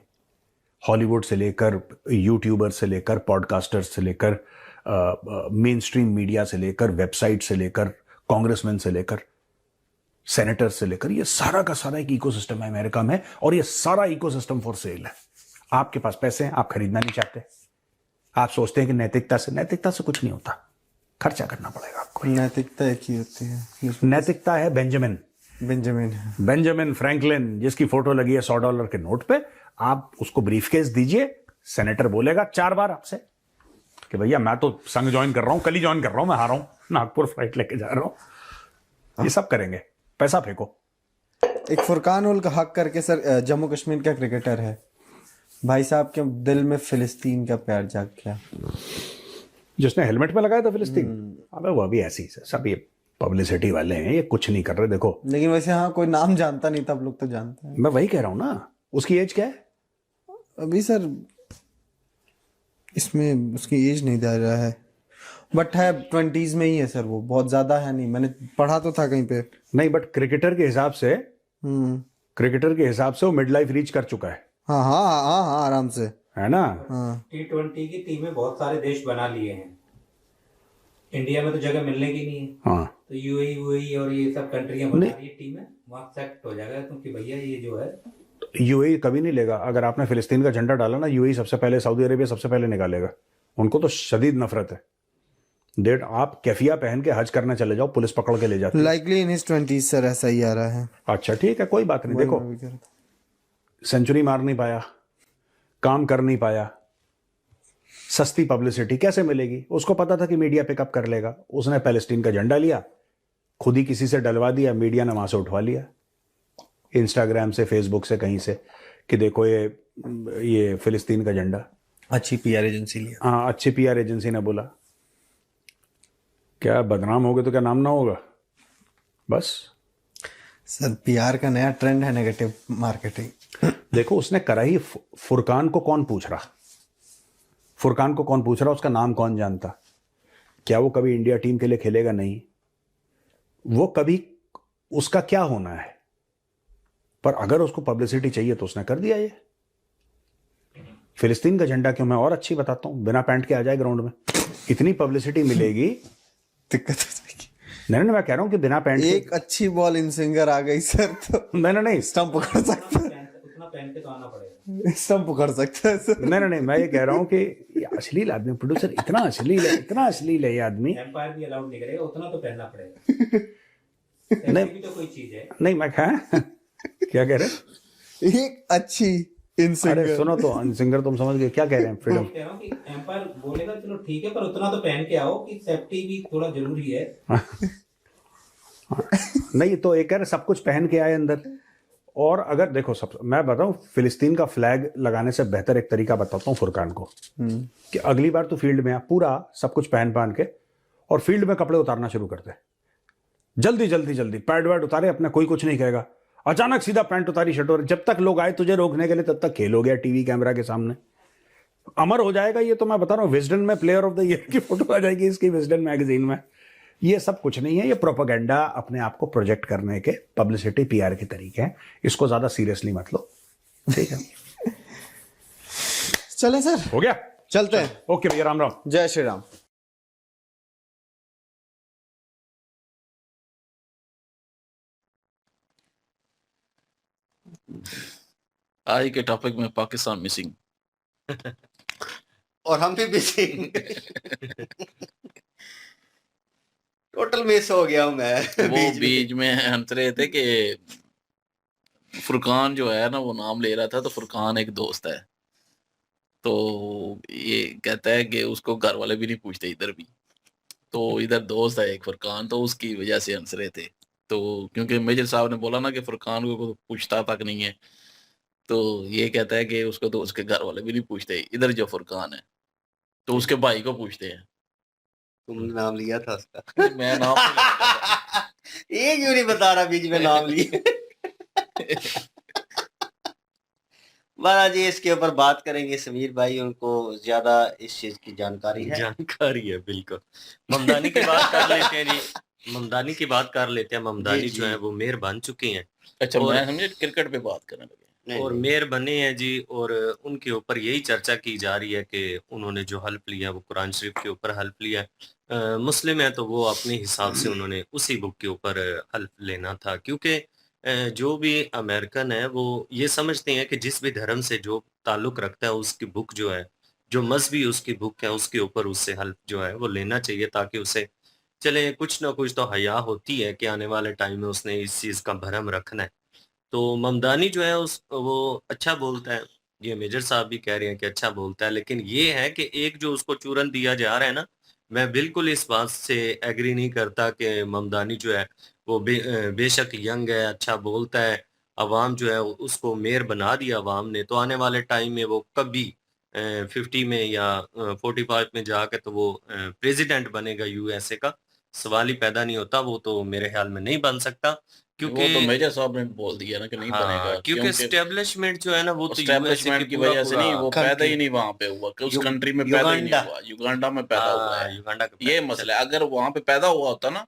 हॉलीवुड से लेकर यूट्यूबर से लेकर पॉडकास्टर्स से लेकर मेन स्ट्रीम मीडिया से लेकर वेबसाइट से लेकर कांग्रेसमैन से लेकर सेनेटर से लेकर, ये सारा का सारा एक इकोसिस्टम है अमेरिका में, और ये सारा इकोसिस्टम फॉर सेल है। आपके पास पैसे हैं, आप खरीदना नहीं चाहते, आप सोचते हैं कि नैतिकता से कुछ नहीं होता, खर्चा करना पड़ेगा आपको। नैतिकता एक ही होती है, नैतिकता है बेंजामिन फ्रैंकलिन, जिसकी फोटो लगी है $100 के नोट पे। आप उसको ब्रीफकेस दीजिए, सेनेटर बोलेगा 4 बार आपसे, कि भैया मैं तो संघ ज्वाइन कर रहा हूं, कल ही ज्वाइन कर रहा हूं, मैं हारा हूं, नागपुर फ्लाइट लेके जा रहा हूं। ये सब करेंगे, पैसा फेंको। एक फुरकान उल हक करके सर जम्मू कश्मीर का क्रिकेटर है, भाई साहब के दिल में फिलिस्तीन का प्यार जाग गया। जिसने हेलमेट में लगाया था फिलिस्तीन, अबे वो भी ऐसी है, सब ये पब्लिसिटी वाले हैं, ये कुछ नहीं कर रहे। देखो लेकिन वैसे हाँ, कोई नाम जानता नहीं था, अब लोग तो जानते हैं। मैं वही कह रहा हूं ना, उसकी एज क्या है? अभी सर इसमें उसकी एज नहीं दे रहा है, बट है 20s में ही है सर, वो बहुत ज्यादा है नहीं, मैंने पढ़ा तो था कहीं पे। नहीं, बट क्रिकेटर के हिसाब से, क्रिकेटर के हिसाब से वो मिड लाइफ रीच कर चुका है। हाँ हाँ हाँ हाँ, आराम से, है ना? हाँ। T20 की टीमें बहुत सारे देश बना लिए हैं, इंडिया में तो जगह मिलने की नहीं है, हाँ, तो यूएई और ये सब कंट्रियां बना रही है टीमें, वहाँ सेट हो जाएगा, क्योंकि भैया ये जो है यूएई कभी नहीं लेगा। अगर आपने फिलिस्तीन का झंडा डाला ना, यूएई सबसे पहले, सऊदी अरेबिया सबसे पहले निकालेगा। उनको तो शदीद नफरत है। डेट आप कैफिया पहन के हज करने चले जाओ, पुलिस पकड़ के ले जाती है। Likely in his 20s sir, ऐसा ही आ रहा है। अच्छा ठीक है, कोई बात नहीं। देखो मैं भी कह रहा था। सेंचुरी मार नहीं पाया, काम कर नहीं पाया, सस्ती पब्लिसिटी कैसे मिलेगी? उसको पता था कि मीडिया पिकअप कर लेगा। उसने पैलेस्टीन का झंडा लिया, खुद ही किसी से डलवा दिया, मीडिया ने वहां से उठवा लिया, इंस्टाग्राम से, फेसबुक से, कहीं से, कि देखो ये फिलिस्तीन का झंडा। अच्छी पीआर एजेंसी लिया। हाँ, अच्छी पीआर एजेंसी ने बोला। क्या बदनाम हो गए तो क्या नाम ना होगा? बस सर पीआर का नया ट्रेंड है नेगेटिव मार्केटिंग। देखो उसने करा ही। फुरकान को कौन पूछ रहा? फुरकान को कौन पूछ रहा? उसका नाम कौन जानता? क्या वो कभी इंडिया टीम के लिए खेलेगा? नहीं। वो कभी, उसका क्या होना है? पर अगर उसको पब्लिसिटी चाहिए तो उसने कर दिया। ये फिलिस्तीन का झंडा क्यों, मैं और अच्छी बताता हूं, बिना पैंट के आ जाए ग्राउंड में, इतनी पब्लिसिटी मिलेगी, दिक्कत हो जाएगी। नहीं, मैं कह रहा हूं कि बिना पैंट एक अच्छी बॉल इन सिंगर आ गई सर, तो नहीं, स्टंप पकड़ सकता है, उतना पहन के तो आना पड़ेगा। स्टंप पकड़ सकता है सर। नहीं, मैं ये कह रहा हूं कि ये अश्लील आदमी, प्रोड्यूसर इतना अश्लील है ये आदमी। एम्पायर भी अलाउड नहीं करेगा, उतना तो पहनना पड़ेगा। नहीं। भी तो कोई चीज है। नहीं, मैं क्या कह रहे? एक अच्छी इन अरे सिंगर, सुनो तो, सिंगर तुम समझ गए क्या कह रहे हैं? फ्रीडम। कह रहा हूँ कि एम्पायर बोलेगा चलो ठीक है, पर उतना तो पहन के आओ कि सेफ्टी भी थोड़ा जरूरी है। नहीं तो एक कह रहे सब कुछ पहन के आए अंदर। और अगर देखो, सब मैं बताऊं, फिलिस्तीन का फ्लैग लगाने से बेहतर एक तरीका बताता हूं फुरकान को, कि अगली बार तू फील्ड में आ, पूरा सब कुछ पहन के, और फील्ड में कपड़े उतारना शुरू कर दे। जल्दी पैड वैड उतारे अपने, कोई कुछ नहीं कहेगा। अचानक सीधा पैंट उतारी, शर्ट, और जब तक लोग आए तुझे रोकने के लिए, तब तक खेल हो गया टीवी कैमरा के सामने, अमर हो जाएगा। ये तो मैं बता रहा हूँ, विजडन में प्लेयर ऑफ द ईयर की फोटो आ जाएगी इसकी, विजडन मैगजीन में। ये सब कुछ नहीं है, ये प्रोपेगेंडा, अपने आप को प्रोजेक्ट करने के पब्लिसिटी पीआर के तरीके हैं। इसको ज्यादा सीरियसली मत लो, ठीक है? चले सर, हो गया, चलते हैं। ओके भैया, राम राम। जय श्री राम। आज के टॉपिक में पाकिस्तान मिसिंग। और हम भी बिजी। टोटल मिस हो गया हूं मैं। वो बीच में हंस रहे थे कि फुरकान जो है ना, वो नाम ले रहा था, तो फुरकान एक दोस्त है, तो ये कहता है कि उसको घर वाले भी नहीं पूछते इधर भी, तो इधर दोस्त है एक फुरकान, तो उसकी वजह से हंस रहे थे। तो क्योंकि मेजर साहब ने बोला ना कि फुरकान को कोई पूछता तक नहीं है, तो ये कहता है कि उसको तो उसके घर वाले भी नहीं पूछते इधर जो फुरकान है, तो उसके भाई को पूछते हैं। तुमने नाम लिया था उसका? मैं नाम नहीं लेता। ये क्यों नहीं बता रहा बीच में नाम लिए? महाराज जी इसके ऊपर बात करेंगे समीर भाई, उनको ज्यादा इस चीज की जानकारी है। जानकारी है बिल्कुल। ममदानी की बात कर लेते हैं जी, ममदानी की बात कर लेते हैं। ममदानी जी, जो है वो मेयर बन चुके हैं। अच्छा, और- मैं समझे क्रिकेट पे बात करने लगे। नहीं, और नहीं। मेयर बने हैं जी, और उनके ऊपर यही चर्चा की जा रही है कि उन्होंने जो हल्फ लिया वो कुरान शरीफ के ऊपर हल्फ लिया है। मुस्लिम है तो वो अपने हिसाब से उन्होंने उसी बुक के ऊपर हल्फ लेना था, क्योंकि जो भी अमेरिकन है वो ये समझते हैं कि जिस भी धर्म से जो ताल्लुक रखता है उसकी बुक जो है, जो मजहबी उसकी बुक है, उसके ऊपर उससे हल्फ जो है वो लेना चाहिए, ताकि उसे चले कुछ ना कुछ तो हया होती है कि आने वाले टाइम में उसने इस चीज का भरम रखना है। तो ममदानी जो है उस वो अच्छा बोलता है, ये मेजर साहब भी कह रहे हैं कि अच्छा बोलता है, लेकिन ये है कि एक जो उसको चूरन दिया जा रहा है ना, मैं बिल्कुल इस बात से एग्री नहीं करता कि ममदानी जो है वो बेशक यंग है, अच्छा बोलता है, अवाम जो है उसको मेयर बना दिया अवाम ने, तो आने वाले टाइम में वो कभी 50 में या 45 में जाके तो वो प्रेसिडेंट बनेगा यूएसए का, सवाल ही पैदा नहीं होता। वो तो मेरे ख्याल में नहीं बन सकता, वो तो क्योंकि मेजर साहब ने बोल दिया ना कि नहीं हाँ, बनेगा, क्योंकि क्योंकि एस्टेब्लिशमेंट जो है ना वो तो यूएसए की एस्टेब्लिशमेंट की पूरा वजह से पूरा नहीं, वो पैदा कंट्री ही नहीं वहां पे हुआ कि उस यु, कंट्री में पैदा ही नहीं युगांडा हुआ, युगांडा में पैदा हुआ हाँ, है। युगांडा का ये पैदा मसला चल। है, अगर वहां पे पैदा हुआ होता ना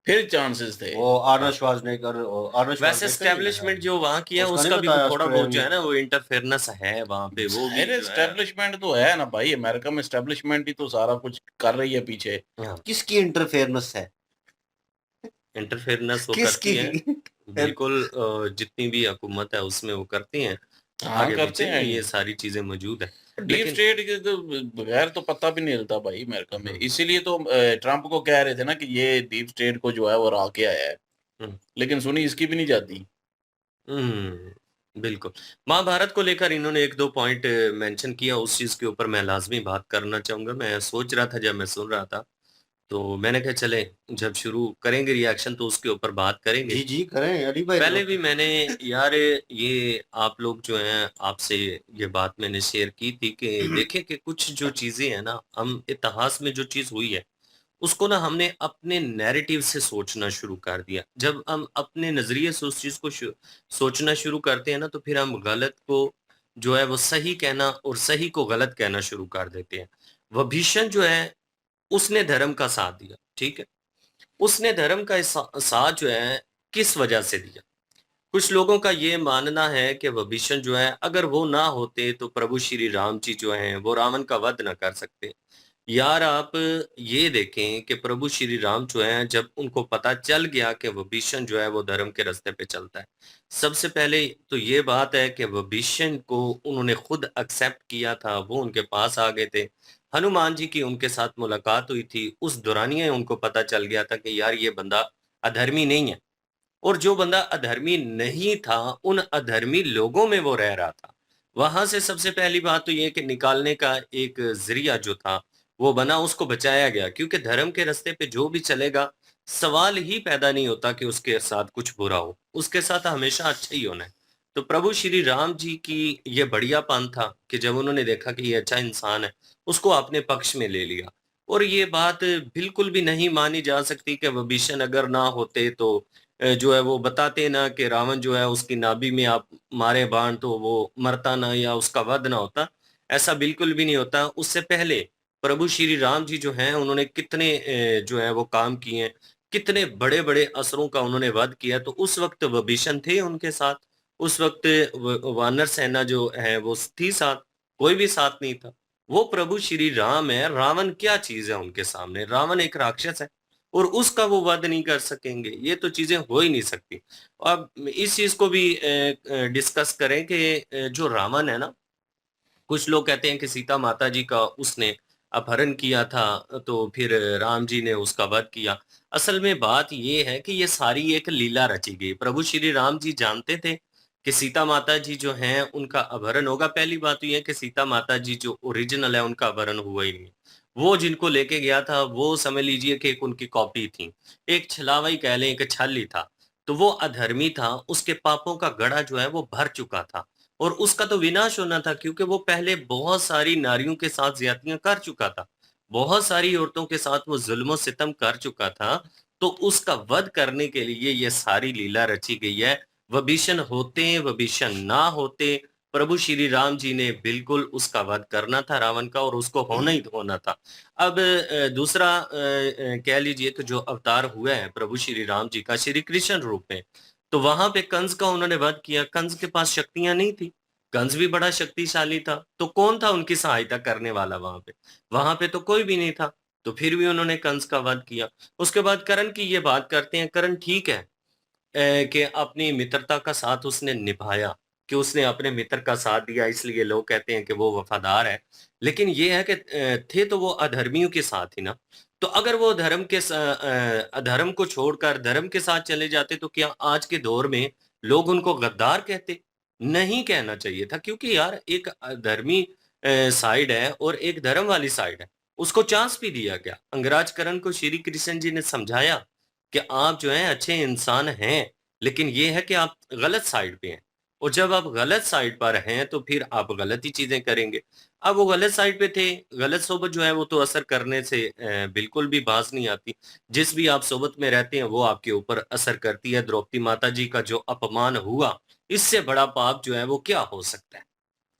फिर चांसेस थे। वो हाँ, आर्नल्ड श्वार्ज़नेगर आर्नल्ड वैसे श्वार्ज़नेगर ही ना एस्टेब्लिशमेंट जो वहाँ की है उसका नहीं उसका भी वो बताया थोड़ा बहुत जो है ऑस्ट्रेलिया ना वो इंटरफेरेंस है वहाँ पे, वो भी जाहिर है जो है एस्टेब्लिशमेंट तो है ना भाई, अमेरिका में एस्टेब्लिशमेंट ही तो सारा कुछ कर रही है पीछे। हाँ, किसकी इंटरफेरेंस है इंटरफेरेंस वो किसकी करती है, बिल्कुल जितनी भी हुकूमत है उसमें वो करती हैं, हाँ आगे करते पीछे हैं। ये सारी चीजें मौजूद है, डीप लेकिन स्टेट के तो बगैर तो पता भी नहीं चलता भाई अमेरिका में, इसीलिए तो ट्रम्प को कह रहे थे ना कि ये डीप स्टेट को जो है वो हरा के आया है, हम्म, लेकिन सुनी इसकी भी नहीं जाती। बिल्कुल। महाभारत को लेकर इन्होंने 1-2 पॉइंट मेंशन किया, उस चीज़ के ऊपर मैं लाज़मी बात करना चाहूँगा। मैं सोच रहा था जब मैं सुन रहा था, तो मैंने कहा चले जब शुरू करेंगे रिएक्शन तो उसके ऊपर बात करेंगे। जी जी करें अली भाई पहले भी मैंने यार ये आप लोग जो हैं आपसे ये बात मैंने शेयर की थी कि देखें कि कुछ जो चीज़ें हैं ना, हम इतिहास में जो चीज़ हुई है उसको ना हमने अपने नैरेटिव से सोचना शुरू कर दिया। जब हम अपने नज़रिए से उस चीज़ को सोचना शुरू करते हैं ना, तो फिर हम गलत को जो है वो सही कहना और सही को गलत कहना शुरू कर देते हैं। विभीषण जो है, उसने धर्म का साथ दिया, ठीक है? उसने धर्म का साथ जो है, किस वजह से दिया? कुछ लोगों का ये मानना है कि विभीषण जो है, अगर वो ना होते तो प्रभु श्री राम जी जो हैं, वो रावण का वध ना कर सकते। यार आप ये देखें कि प्रभु श्री राम जो हैं जब उनको पता चल गया कि विभीषण जो है वो धर्म के रास्ते पे चलता है, सबसे पहले तो ये बात है कि विभीषण को उन्होंने खुद एक्सेप्ट किया था, वो उनके पास आ गए थे। हनुमान जी की उनके साथ मुलाकात हुई थी, उस दौरानिया उनको पता चल गया था कि यार ये बंदा अधर्मी नहीं है, और जो बंदा अधर्मी नहीं था, उन अधर्मी लोगों में वो रह रहा था। वहां से सबसे पहली बात तो ये कि निकालने का एक जरिया जो था वो बना, उसको बचाया गया, क्योंकि धर्म के रास्ते पे जो भी चलेगा सवाल ही पैदा नहीं होता कि उसके साथ कुछ बुरा हो, उसके साथ हमेशा अच्छा ही होना है। तो प्रभु श्री राम जी की ये बढ़ियापन था कि जब उन्होंने देखा कि ये अच्छा इंसान है, उसको अपने पक्ष में ले लिया। और ये बात बिल्कुल भी नहीं मानी जा सकती कि विभीषण अगर ना होते तो जो है वो बताते ना कि रावण जो है उसकी नाभि में आप मारे बाण तो वो मरता ना या उसका वध ना होता, ऐसा बिल्कुल भी नहीं होता। उससे पहले प्रभु श्री राम जी जो हैं उन्होंने कितने जो है वो काम किए हैं, कितने बड़े-बड़े असुरों का उन्होंने वध किया, तो उस वक़्त विभीषण थे उनके साथ, उस वक़्त व वानर सेना जो है वो थी साथ, कोई भी साथ नहीं था। वो प्रभु श्री राम है, रावण क्या चीज़ है उनके सामने? रावण एक राक्षस है। और उसका वो वध नहीं कर सकेंगे, ये तो चीज़ें हो ही नहीं सकती। अब इस चीज़ को भी डिस्कस करें कि जो रावण है ना, कुछ लोग कहते हैं कि सीता माता जी का उसने अपहरण किया था, तो फिर राम जी ने उसका वध किया। असल में बात ये है कि ये सारी एक लीला रची गई। प्रभु श्री राम जी जानते थे कि सीता माता जी जो हैं उनका अपहरण होगा। पहली बात तो ये है कि सीता माता जी जो ओरिजिनल है उनका अपहरण हुआ ही नहीं। वो जिनको लेके गया था वो समझ लीजिए कि एक उनकी कॉपी थी। एक छलावा ही कह लें, एक छल ही था। तो वो अधर्मी था, उसके पापों का घड़ा जो है वो भर चुका था। और उसका तो विनाश होना था, क्योंकि वो पहले बहुत सारी नारियों के साथ ज्यादतियां कर चुका था, बहुत सारी औरतों के साथ वो जुल्म सितम कर चुका था। तो उसका वध करने के लिए ये सारी लीला रची गई है। विभीषण होते, विभीषण ना होते, प्रभु श्री राम जी ने बिल्कुल उसका वध करना था रावण का, और उसको होना ही होना था। अब दूसरा कह लीजिए तो जो अवतार हुआ है प्रभु श्री राम जी का श्री कृष्ण रूप में, तो वहां पे कंस का उन्होंने वध किया। कंस के पास शक्तियां नहीं थी, कंस भी बड़ा शक्तिशाली था, तो कौन था उनकी सहायता करने वाला वहां पे? वहां पे तो कोई भी नहीं था, तो फिर भी उन्होंने कंस का वध किया। उसके बाद कर्ण की ये बात करते हैं, कर्ण ठीक है कि अपनी मित्रता का साथ उसने निभाया, कि उसने अपने मित्र का साथ दिया, इसलिए लोग कहते हैं कि वो वफादार है। लेकिन ये है कि थे तो वो अधर्मियों के साथ ही ना। तो अगर वो अधर्म को छोड़कर धर्म के साथ चले जाते, तो क्या आज के दौर में लोग उनको गद्दार कहते? नहीं कहना चाहिए था, क्योंकि यार एक धर्मी साइड है और एक धर्म वाली साइड है, उसको चांस भी दिया गया। अंगराज करण को श्री कृष्ण जी ने समझाया कि आप जो है अच्छे इंसान हैं, लेकिन ये है कि आप गलत साइड पे हैं, और जब आप गलत साइड पर हैं तो फिर आप गलत ही चीजें करेंगे। अब वो गलत साइड पे थे, गलत सोबत जो है वो तो असर करने से बिल्कुल भी बाज नहीं आती। जिस भी आप सोबत में रहते हैं वो आपके ऊपर असर करती है। द्रौपदी माता जी का जो अपमान हुआ, इससे बड़ा पाप जो है वो क्या हो सकता है?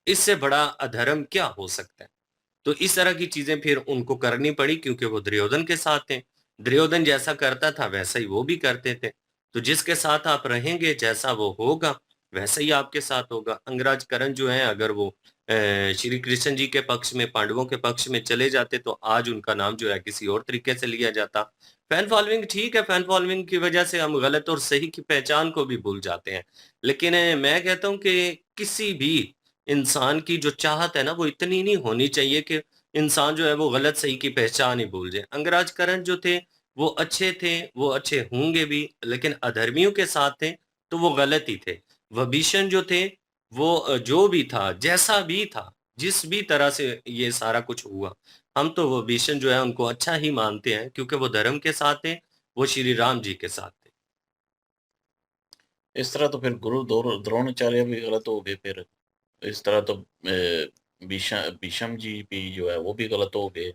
इससे बड़ा अधर्म क्या हो सकता है? तो इस तरह की चीजें फिर उनको करनी पड़ी, क्योंकि वो दुर्योधन के साथ थे। दुर्योधन जैसा करता था वैसा ही वो भी करते थे। तो जिसके साथ आप रहेंगे, जैसा वो होगा वैसा ही आपके साथ होगा। अंगराज करण जो है, अगर वो श्री कृष्ण जी के पक्ष में, पांडवों के पक्ष में चले जाते, तो आज उनका नाम जो है किसी और तरीके से लिया जाता। फैन फॉलोइंग ठीक है, फैन फॉलोइंग की वजह से हम गलत और सही की पहचान को भी भूल जाते हैं। लेकिन मैं कहता हूँ कि किसी भी इंसान की जो चाहत है ना, वो इतनी नहीं होनी चाहिए कि इंसान जो है वो गलत सही की पहचान ही भूल जाए। अंगराज करण जो थे वो अच्छे थे, वो अच्छे होंगे भी, लेकिन अधर्मियों के साथ थे तो वो गलत ही थे। विभीषण जो थे वो जो भी था, जैसा भी था, जिस भी तरह से ये सारा कुछ हुआ, हम तो विभीषण जो है उनको अच्छा ही मानते हैं, क्योंकि वो धर्म के साथ थे, वो श्री राम जी के साथ थे। इस तरह तो फिर गुरु द्रोणाचार्य भी गलत हो गए फिर। इस तरह तो भीष्म जी भी जो है वो भी गलत हो गए।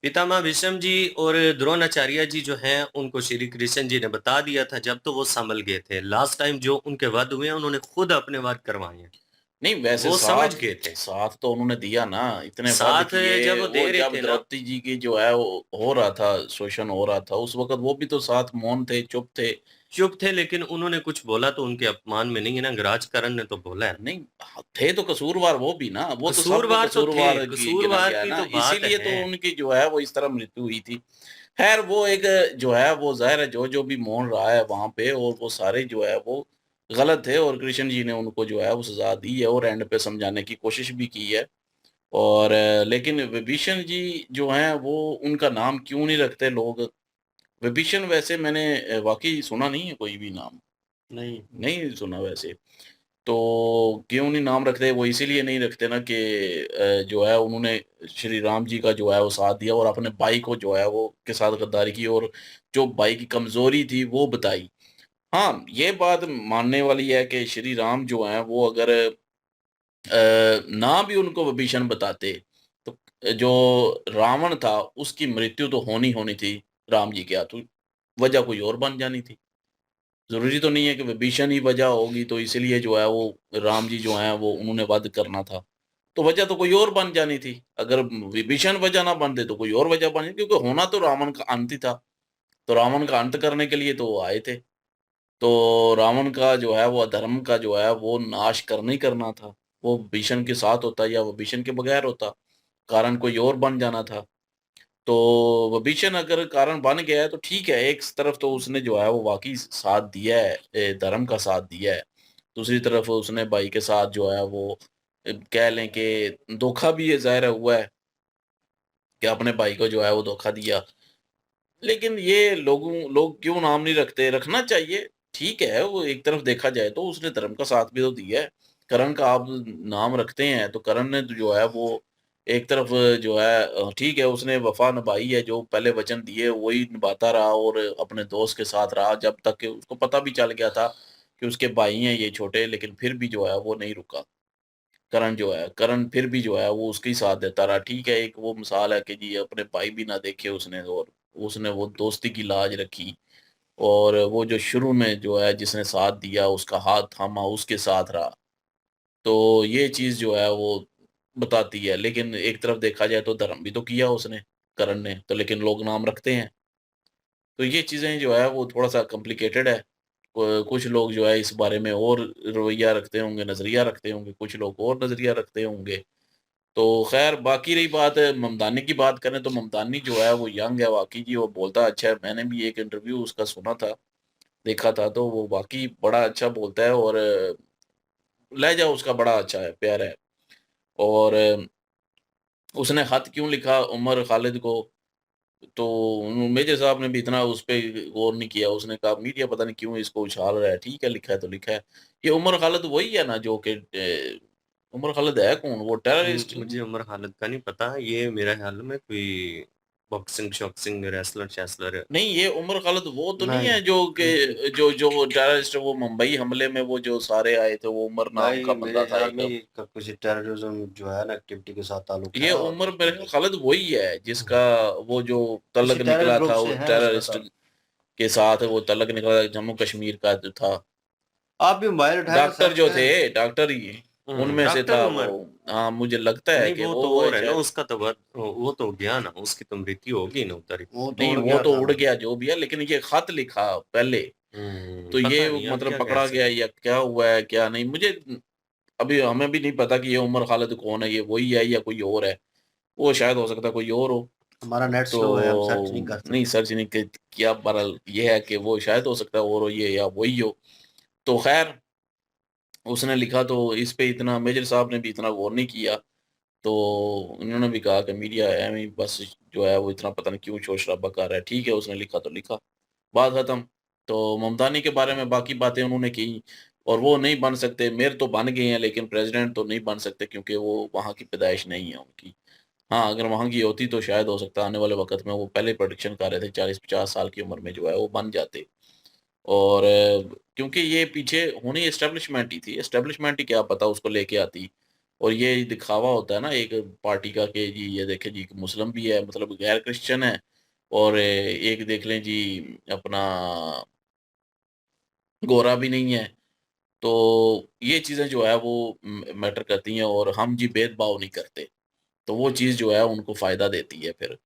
पितामह भीष्म जी और द्रोणाचार्य जी जो हैं, उनको श्री कृष्ण जी ने बता दिया था जब तो वो संभल गए थे। लास्ट टाइम जो उनके वध हुए हैं, उन्होंने खुद अपने वध करवाए हैं। नहीं, वैसे वो समझ साथ गए थे। साथ तो उन्होंने दिया ना, इतने वध साथ जब किए। वो वो दे रहे जब थे ना, द्रौपदी जी की जो है वो हो रहा था, शोषण हो रहा था, उस वक्त वो भी तो साथ मौन थे, चुप थे। चुप थे, लेकिन उन्होंने कुछ बोला तो उनके अपमान में नहीं है ना, राजकरण ने तो बोला है। नहीं, थे तो कसूरवार वो भी ना, वो तो सबको कसूरवार तो थे, कसूरवार गिना कसूरवार गया की ना, तो बात इसीलिए तो है। उनकी जो है वो इस तरह मृत्यु हुई थी। खैर वो एक जो है वो ज़ाहिर है, जो जो भी मौन रहा है वहां पे, और वो सारे जो है वो गलत थे, और कृष्ण जी ने उनको जो है वो सजा दी है, और एंड पे समझाने की कोशिश भी की है। और लेकिन विभीषण जी जो हैं वो, उनका नाम क्यों नहीं रखते लोग? विभीषण वैसे मैंने वाकई सुना नहीं है कोई भी नाम, नहीं। नहीं सुना वैसे। तो क्यों नहीं नाम रखते? वो इसीलिए नहीं रखते ना कि जो है उन्होंने श्री राम जी का जो है वो साथ दिया, और अपने भाई को जो है वो के साथ गद्दारी की, और जो भाई की कमजोरी थी वो बताई। हाँ, ये बात मानने वाली है कि श्री राम जो हैं वो अगर ना भी उनको विभीषण बताते, तो जो रावण था उसकी मृत्यु तो होनी होनी थी राम जी के हाथों। वजह कोई और बन जानी थी। ज़रूरी तो नहीं है कि विभीषण ही वजह होगी, तो इसलिए जो है वो राम जी जो हैं वो उन्होंने वध करना था। तो वजह तो कोई और बन जानी थी। अगर विभीषण वजह ना बनते तो कोई और वजह बनी, क्योंकि होना तो रावण का अंत ही था। तो रावण का अंत करने के लिए तो वो आए थे। तो रावण का जो है वो अधर्म का जो है वो नाश करना ही करना था। वो विभीषण के साथ होता या विभीषण के बगैर होता, कारण कोई और बन जाना था। तो विभीषण अगर कारण बन गया है तो ठीक है, एक तरफ तो उसने जो है वो वाकई साथ दिया है, धर्म का साथ दिया है। दूसरी तरफ उसने भाई के साथ जो है वो कह लें कि धोखा भी ये ज़ाहिर हुआ है कि अपने भाई को जो है वो धोखा दिया। लेकिन ये लोग क्यों नाम नहीं रखते? रखना चाहिए। ठीक है, वो एक तरफ देखा जाए तो उसने धर्म का साथ भी तो दिया है। करण का आप नाम रखते हैं तो करण ने तो जो है वो एक तरफ जो है ठीक है, उसने वफ़ा निभाई है, जो पहले वचन दिए वही निभाता रहा, और अपने दोस्त के साथ रहा जब तक कि उसको पता भी चल गया था कि उसके भाई हैं ये छोटे, लेकिन फिर भी जो है वो नहीं रुका। करण जो है, करण फिर भी जो है वो उसके ही साथ देता रहा। ठीक है, एक वो मिसाल है कि जी अपने भाई भी ना देखे उसने, और उसने वो दोस्ती की लाज रखी, और वो जो शुरू में जो है जिसने साथ दिया उसका हाथ थामा, उसके साथ रहा। तो ये चीज़ जो है वो बताती है। लेकिन एक तरफ देखा जाए तो धर्म भी तो किया उसने, करण ने तो, लेकिन लोग नाम रखते हैं। तो ये चीज़ें जो है वो थोड़ा-सा कॉम्प्लिकेटेड है। कुछ लोग जो है इस बारे में और रवैया रखते होंगे, नज़रिया रखते होंगे, कुछ लोग और नज़रिया रखते होंगे। तो ख़ैर, बाकी रही बात ममदानी की, बात करें तो ममदानी जो है वो यंग है वाक़ई जी, वो बोलता अच्छा है। मैंने भी एक इंटरव्यू उसका सुना था, देखा था, तो वो वाक़ई बड़ा अच्छा बोलता है, और लहज़ा उसका बड़ा अच्छा है, प्यारा है। और उसने ख़त क्यों लिखा उमर खालिद को? तो मेजर साहब ने भी इतना उस पे गौर नहीं किया। उसने कहा मीडिया पता नहीं क्यों इसको उछाल रहा है, ठीक है लिखा है तो लिखा है। ये उमर खालिद वही है ना जो कि उमर खालिद है कौन, वो टेररिस्ट? मुझे उमर खालिद का नहीं पता, ये मेरा ख्याल में कोई बॉक्सिंग शॉक्सिंग रेसलर शेसलर नहीं, ये उमर खालिद वो तो नहीं नहीं, है जो कि जो टेररिस्ट, वो मुंबई हमले में वो जो सारे आए थे, वो उमर नाम भाई का मेरे बंदा था ख्याल में एक। इसका कुछ टेररिज्म जो है ना एक्टिविटी के साथ ताल्लुक ये है, और उमर मेरे खालिद वही है जिसका वो जो किसी तलक टेरर निकला ग्रुप था, से वो है उसका टेररिस्ट ताल्लुक। के साथ वो तलक निकला था, जम्मू कश्मीर का जो था। आप भी मोबाइल उठाए तो डॉक्टर सर्च जो करें। थे, डॉक्टर ही उनमें से डॉक्टर था वो। उमर। हाँ मुझे लगता है नहीं कि वो वो तो है और है ना, शायद। उसका तो वो तो गया ना, उसकी तो मृत्यु होगी ना उतारी। वो तो नहीं उड़ वो गया तो था उड़ ना। गया जो भी है, लेकिन ये खत लिखा पहले, तो ये पता नहीं अब मतलब क्या कह पकड़ा गया सकते। या क्या हुआ है क्या नहीं, मुझे अभी हमें भी नहीं पता कि ये उमर खालिद कौन है, ये वही है या कोई और है। वो शायद हो सकता है कोई और हो। हमारा नेट स्लो है, हम सर्च नहीं तो कर नहीं सकते। सर्च नहीं किया, बहरहाल ये है कि वो शायद हो सकता है और हो ये या वही हो। तो खैर उसने लिखा, तो इस पे इतना मेजर साहब ने भी इतना गौर नहीं किया। तो उन्होंने भी कहा कि मीडिया है ही बस, जो है वो इतना पता नहीं क्यों शोर शराबा कर रहा है। ठीक है उसने लिखा तो लिखा, बात खत्म। तो ममतानी के बारे में बाकी बातें उन्होंने की, और वो नहीं बन सकते, मेयर तो बन गए हैं लेकिन प्रेसिडेंट तो नहीं बन सकते क्योंकि वो वहाँ की पैदाइश नहीं है उनकी। हाँ अगर वहाँ की होती तो शायद हो सकता है आने वाले वक्त में वो पहले प्रोडिक्शन कर रहे थे 40-50 साल की उम्र में जो है वो बन जाते। और क्योंकि ये पीछे होनी एस्टेब्लिशमेंट ही थी, एस्टेब्लिशमेंट ही क्या पता उसको लेके आती। और ये दिखावा होता है ना एक पार्टी का कि जी ये देखें जी मुस्लिम भी है, मतलब गैर क्रिश्चियन है, और एक देख लें जी अपना गोरा भी नहीं है। तो ये चीज़ें जो है वो मैटर करती हैं, और हम जी भेदभाव नहीं करते, तो वो चीज़ जो है उनको फ़ायदा देती है फिर।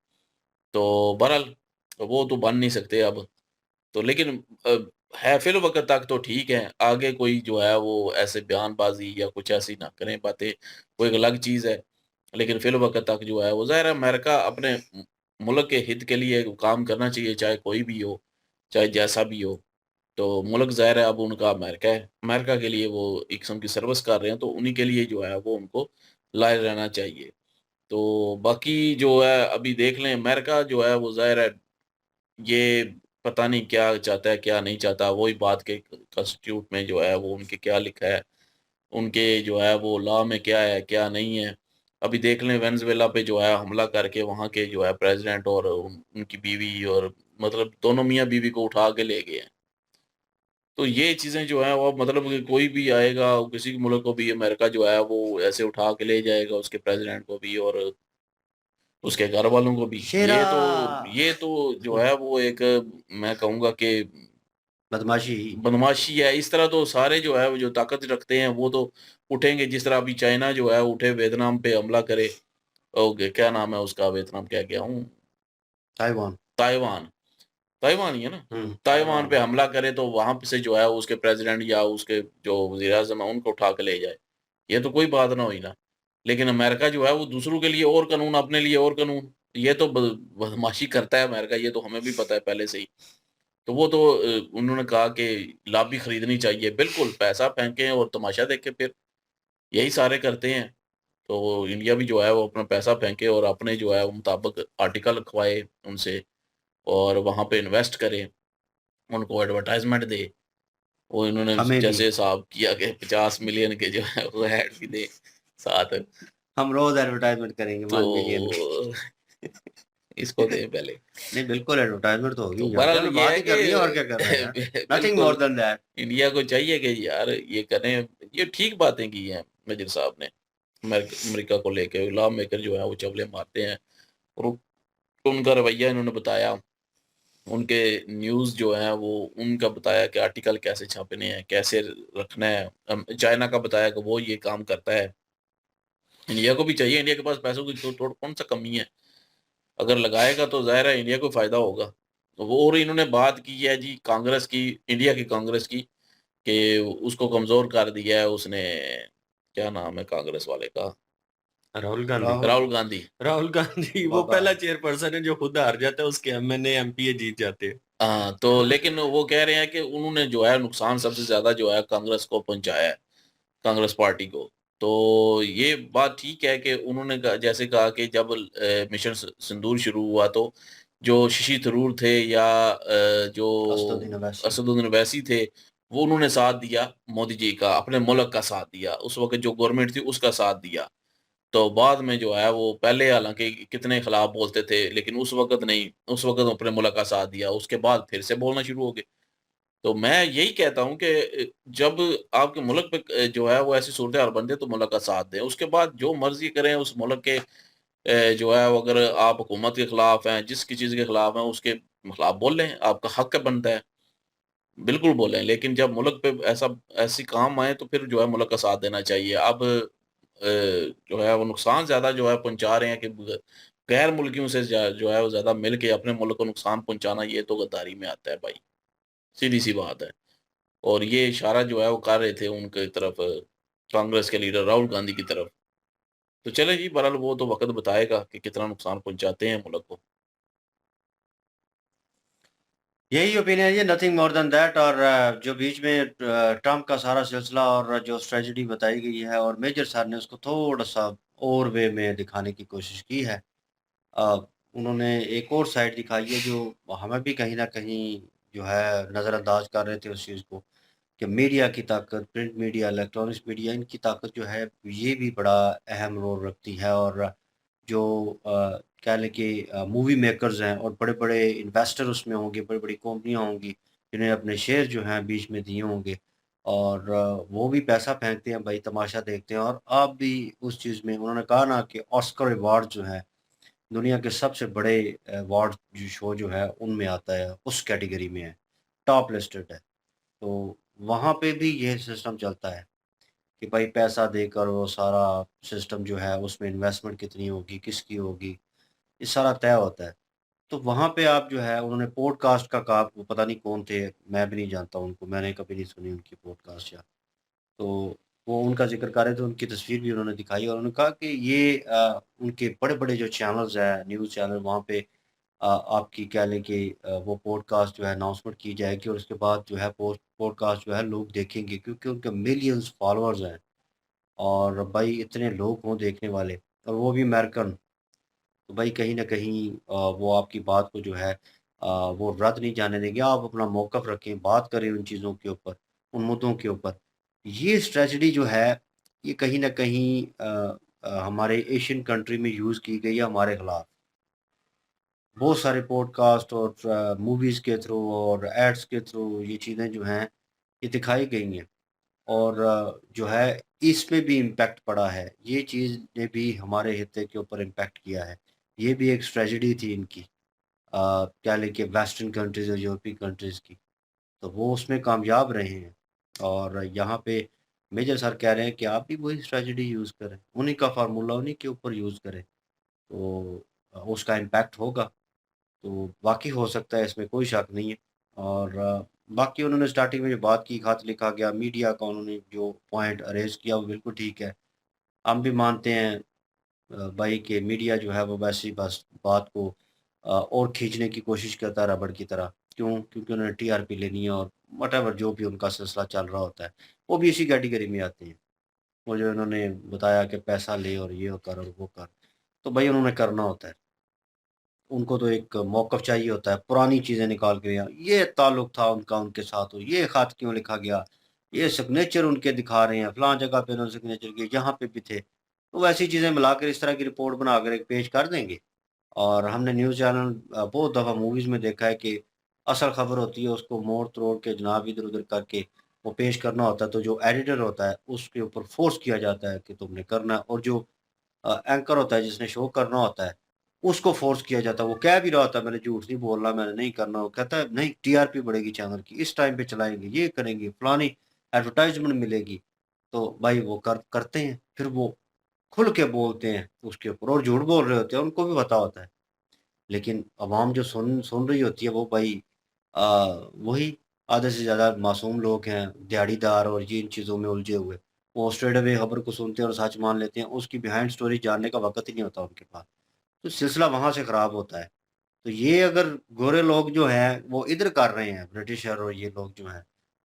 तो बहरहाल वो तो बन नहीं सकते अब। तो लेकिन है फ़िलवक़्त तक तो ठीक है, आगे कोई जो है वो ऐसे बयानबाज़ी या कुछ ऐसी ना करें बातें, वो एक अलग चीज़ है। लेकिन फ़िलवक़्त तक जो है वो ज़ाहिर है अमेरिका अपने मुल्क के हित के लिए काम करना चाहिए, चाहे कोई भी हो, चाहे जैसा भी हो। तो मुल्क ज़ाहिर है अब उनका अमेरिका है, अमेरिका के लिए वो एक किस्म की सर्विस कर रहे हैं, तो उन्हीं के लिए जो है वो उनको लाये रहना चाहिए। तो बाकी जो है अभी देख लें, अमेरिका जो है वो ज़ाहिर है ये पता नहीं क्या चाहता है, क्या नहीं चाहता, वही बात के कॉन्स्टिट्यूट में जो है वो उनके क्या लिखा है, उनके जो है वो लॉ में क्या है, क्या नहीं है। अभी देख लें वेनेज़ुएला पे जो है हमला करके वहाँ के जो है प्रेज़िडेंट और उनकी बीवी, और मतलब दोनों मियाँ-बीवी को उठा के ले गए हैं। तो ये चीज़ें जो हैं वो मतलब कि कोई भी आएगा, किसी मुल्क को भी अमेरिका जो है वो ऐसे उठा के ले जाएगा, उसके प्रेज़िडेंट को भी और उसके घर वालों को भी। शेरा ये तो जो है वो एक, मैं कहूँगा कि बदमाशी। बदमाशी है। इस तरह तो सारे जो है वो जो ताकत रखते हैं वो तो उठेंगे, जिस तरह अभी चाइना जो है उठे वियतनाम पे हमला करे। ओके क्या नाम है उसका, वियतनाम कह गया हूँ, ताइवान। ताइवान, ताइवान ही है ना? Taiwan Taiwan. पे हमला करे तो वहाँ पे से जो है उसके प्रेसिडेंट या उसके जो वज़ीर-ए-आज़म है उनको उठा के ले जाए। ये तो कोई बात ना हुई ना। लेकिन अमेरिका जो है वो दूसरों के लिए और कानून, अपने लिए और कानून, ये तो ब बदमाशी करता है अमेरिका, ये तो हमें भी पता है पहले से ही। तो वो तो उन्होंने कहा कि लॉबी खरीदनी चाहिए, बिल्कुल पैसा फेंकें और तमाशा देखें फिर, यही सारे करते हैं। तो इंडिया भी जो है वो अपना पैसा फेंके और अपने जो है वो मुताबिक आर्टिकल लिखवाए उनसे, और वहाँ पे इन्वेस्ट करे, उनको एडवर्टाइज़मेंट दे। वो इन्होंने हमें भी। जैसे हिसाब किया कि 50 मिलियन के जो है वो ऐड भी दें साथ, हम रोज़ एडवर्टाइज़मेंट करेंगे 1 मिलियन की। तो इसको दें पहले। नहीं बिल्कुल एडवर्टाइज़मेंट तो होगी तो यहाँ पे, बहरहाल हमें ये बात है ही करनी है और क्या करना है यार। कि नथिंग मोर बिल्कुल देन दैट। इंडिया को चाहिए कि यार ये करें, ये ठीक बातें की हैं वज़ीर साहब ने। अमेरिका को लेके लॉ मेकर जो है वो चवले मारते हैं, और उनका रवैया इन्होंने बताया, उनके न्यूज़ जो हैं वो उनका बताया कि आर्टिकल कैसे छापने हैं, कैसे रखना है। चाइना का बताया कि वो ये काम करता है। इंडिया को भी चाहिए, इंडिया के पास पैसों की तो कौन-सा कमी है? अगर लगाएगा तो ज़ाहिर है इंडिया को फ़ायदा होगा। तो वो और इन्होंने बात की है जी कांग्रेस की, इंडिया की कांग्रेस की, कि उसको कमज़ोर कर दिया है उसने, क्या नाम है कांग्रेस वाले का? राहुल गांधी। राहुल राहुल गांधी। राहुल गांधी वो बाबा। पहला चेयरपर्सन है जो खुद हार जाता है, उसके एमएनए एमपीए जीत जाते हैं। हाँ, तो लेकिन वो कह रहे हैं कि उन्होंने जो है नुकसान सबसे ज़्यादा जो है कांग्रेस को पहुँचाया है, कांग्रेस पार्टी को। तो ये बात ठीक है कि उन्होंने जैसे कहा कि जब मिशन सिंदूर शुरू हुआ तो जो शशि थरूर थे या जो असदुद्दीन अवैसी। असदुद्दीन ओवैसी थे, वो उन्होंने साथ दिया मोदी जी का, अपने मुल्क का साथ दिया। उस वक़्त जो गवर्नमेंट थी उसका साथ दिया। तो बाद में जो है वो पहले हालाँकि कितने खिलाफ बोलते थे, लेकिन उस वक़्त नहीं, उस वक़्त अपने मुल्क का साथ दिया। उसके बाद फिर से बोलना शुरू हो गए। तो मैं यही कहता हूँ कि जब आपके मुल्क पे जो है वो ऐसी सूरत-हाल बनती है तो मुल्क का साथ दें। उसके बाद जो मर्ज़ी करें उस मुल्क के जो है वो अगर आप हुकूमत के खिलाफ हैं, जिस की चीज़ के खिलाफ हैं उसके खिलाफ बोलें, आपका हक बनता है। बिल्कुल बोलें, लेकिन जब मुल्क पे ऐसी काम आए तो फिर जो है मुल्क का साथ देना चाहिए। अब जो है वो नुकसान ज़्यादा जो है पहुँचा रहे हैं कि गैर मुल्कियों से जो है वो ज़्यादा मिल के अपने मुल्क को नुकसान पहुँचाना ये तो गद्दारी में आता है भाई, सीधी-सी बात है। और ये इशारा जो है वो कर रहे थे उनके तरफ कांग्रेस के लीडर राहुल गांधी की तरफ। तो चलें जी, बहरहाल वो तो वक़्त बताएगा कि कितना नुकसान पहुँचाते हैं मुल्क को। यही ओपिनियन है, नथिंग मोर देन दैट। और जो बीच में ट्रम्प का सारा सिलसिला और जो स्ट्रेटजी बताई गई है, और मेजर सर ने उसको थोड़ा-सा और वे में दिखाने की कोशिश की है। अ, उन्होंने एक और साइड दिखाई है जो हमें भी कहीं न कहीं जो है नज़रअंदाज कर रहे थे उस चीज़ को, कि मीडिया की ताकत, प्रिंट मीडिया, इलेक्ट्रॉनिक्स मीडिया, इनकी ताकत जो है ये भी बड़ा अहम रोल रखती है। और जो कह लें कि मूवी मेकर्स हैं और बड़े-बड़े इन्वेस्टर उसमें होंगे, बड़ी-बड़ी कंपनियाँ होंगी, जिन्हें अपने शेयर जो हैं बीच में दिए होंगे, और वो भी पैसा फेंकते हैं भाई, तमाशा देखते हैं। और आप भी उस चीज़ में, उन्होंने कहा ना कि ऑस्कर अवार्ड जो है, दुनिया के सबसे बड़े अवार्ड जो शो जो है उनमें आता है, उस कैटेगरी में है, टॉप लिस्टेड है। तो वहाँ पे भी ये सिस्टम चलता है कि भाई पैसा देकर वो सारा सिस्टम जो है उसमें इन्वेस्टमेंट कितनी होगी, किसकी होगी, ये सारा तय होता है। तो वहाँ पे आप जो है, उन्होंने पॉडकास्ट का कहा, वो पता नहीं कौन थे, मैं भी नहीं जानता उनको, मैंने कभी नहीं सुनी उनकी पॉडकास्ट। या तो वो उनका ज़िक्र कर रहे थे, उनकी तस्वीर भी उन्होंने दिखाई, और उन्होंने कहा कि ये उनके बड़े-बड़े जो चैनल्स हैं, न्यूज़ चैनल, वहाँ पे आपकी कह लें कि वो पॉडकास्ट जो है अनाउंसमेंट की जाएगी, और उसके बाद जो है पॉडकास्ट जो है लोग देखेंगे, क्योंकि उनके मिलियंस फॉलोअर्स हैं। और भाई इतने लोग हों देखने वाले, और वो भी अमेरिकन, तो भाई कहीं न कहीं वो आपकी बात को जो है वो रद्द नहीं जाने देंगे। आप अपना मौक़िफ़ रखें, बात करें उन चीज़ों के ऊपर, उन मुद्दों के ऊपर। ये स्ट्रेटजी जो है, ये कहीं न कहीं हमारे एशियन कंट्री में यूज़ की गई है हमारे खिलाफ। बहुत सारे पॉडकास्ट और मूवीज़ के थ्रू और एड्स के थ्रू ये चीज़ें जो हैं, ये दिखाई गई हैं। और जो है इसमें भी इम्पैक्ट पड़ा है। ये चीज़ ने भी हमारे हिस्से के ऊपर इम्पैक्ट किया है। ये भी एक ट्रेजेडी थी इनकी, क्या लें कि वेस्टर्न कंट्रीज़ और यूरोपीय कंट्रीज़ की, तो वो उसमें कामयाब रहे हैं। और यहाँ पे मेजर सर कह रहे हैं कि आप भी वही ट्रेजेडी यूज़ करें, उन्हीं का फ़ॉर्मूला उन्हीं के ऊपर यूज़ करें, तो उसका इम्पैक्ट होगा। तो बाकी हो सकता है, इसमें कोई शक नहीं है। और बाकी उन्होंने स्टार्टिंग में जो बात की, खत लिखा गया, मीडिया का उन्होंने जो पॉइंट रेज़ किया वो बिल्कुल ठीक है। हम भी मानते हैं भाई कि मीडिया जो है वो वैसे ही बस बात को और खींचने की कोशिश करता है रबड़ की तरह। क्यों? क्योंकि उन्होंने टीआरपी लेनी है, और व्हाटएवर जो भी उनका सिलसिला चल रहा होता है, वो भी इसी कैटेगरी में आते हैं। वो जो उन्होंने बताया कि पैसा ले और ये कर और वो कर, तो भाई उन्होंने करना होता है। उनको तो एक मौक़िफ़ चाहिए होता है, पुरानी चीज़ें निकाल के, या ये ताल्लुक था उनका उनके साथ, तो ये ख़त क्यों लिखा गया, ये सिग्नेचर उनके दिखा रहे हैं, फलाँ जगह पे उन्होंने सिग्नेचर किए, जहाँ पे भी थे। तो वैसी चीज़ें मिलाकर इस तरह की रिपोर्ट बनाकर एक पेश कर देंगे। और हमने न्यूज़ चैनल बहुत दफ़ा मूवीज़ में देखा है कि असल ख़बर होती है, उसको मोड़-तोड़ के जनाब इधर-उधर करके वो पेश करना होता है, तो जो एडिटर होता है उसके ऊपर फ़ोर्स किया जाता है कि तुमने करना है, और जो एंकर होता है जिसने शो करना होता है, उसको फ़ोर्स किया जाता है। वो कह भी रहा होता है मैंने झूठ नहीं बोलना, मैंने नहीं करना। वो कहता है नहीं, टीआरपी बढ़ेगी चैनल की, इस टाइम पे चलाएँगे, ये करेंगे, फलानी एडवर्टाइज़मेंट मिलेगी। तो भाई वो करते हैं, फिर वो खुल के बोलते हैं उसके ऊपर, और झूठ बोल रहे होते हैं, उनको भी पता होता है। लेकिन अवाम जो सुन सुन रही होती है वो भाई अ, वही आधे से ज़्यादा मासूम लोग हैं, दिहाड़ीदार और ये इन चीज़ों में उलझे हुए। वो स्ट्रेट अवे खबर को सुनते हैं और सच मान लेते हैं, उसकी बिहाइंड स्टोरी जानने का वक़्त ही नहीं होता उनके पास। तो सिलसिला वहाँ से ख़राब होता है। तो ये अगर गोरे लोग जो हैं वो इधर कर रहे हैं, ब्रिटिशर और ये लोग जो हैं,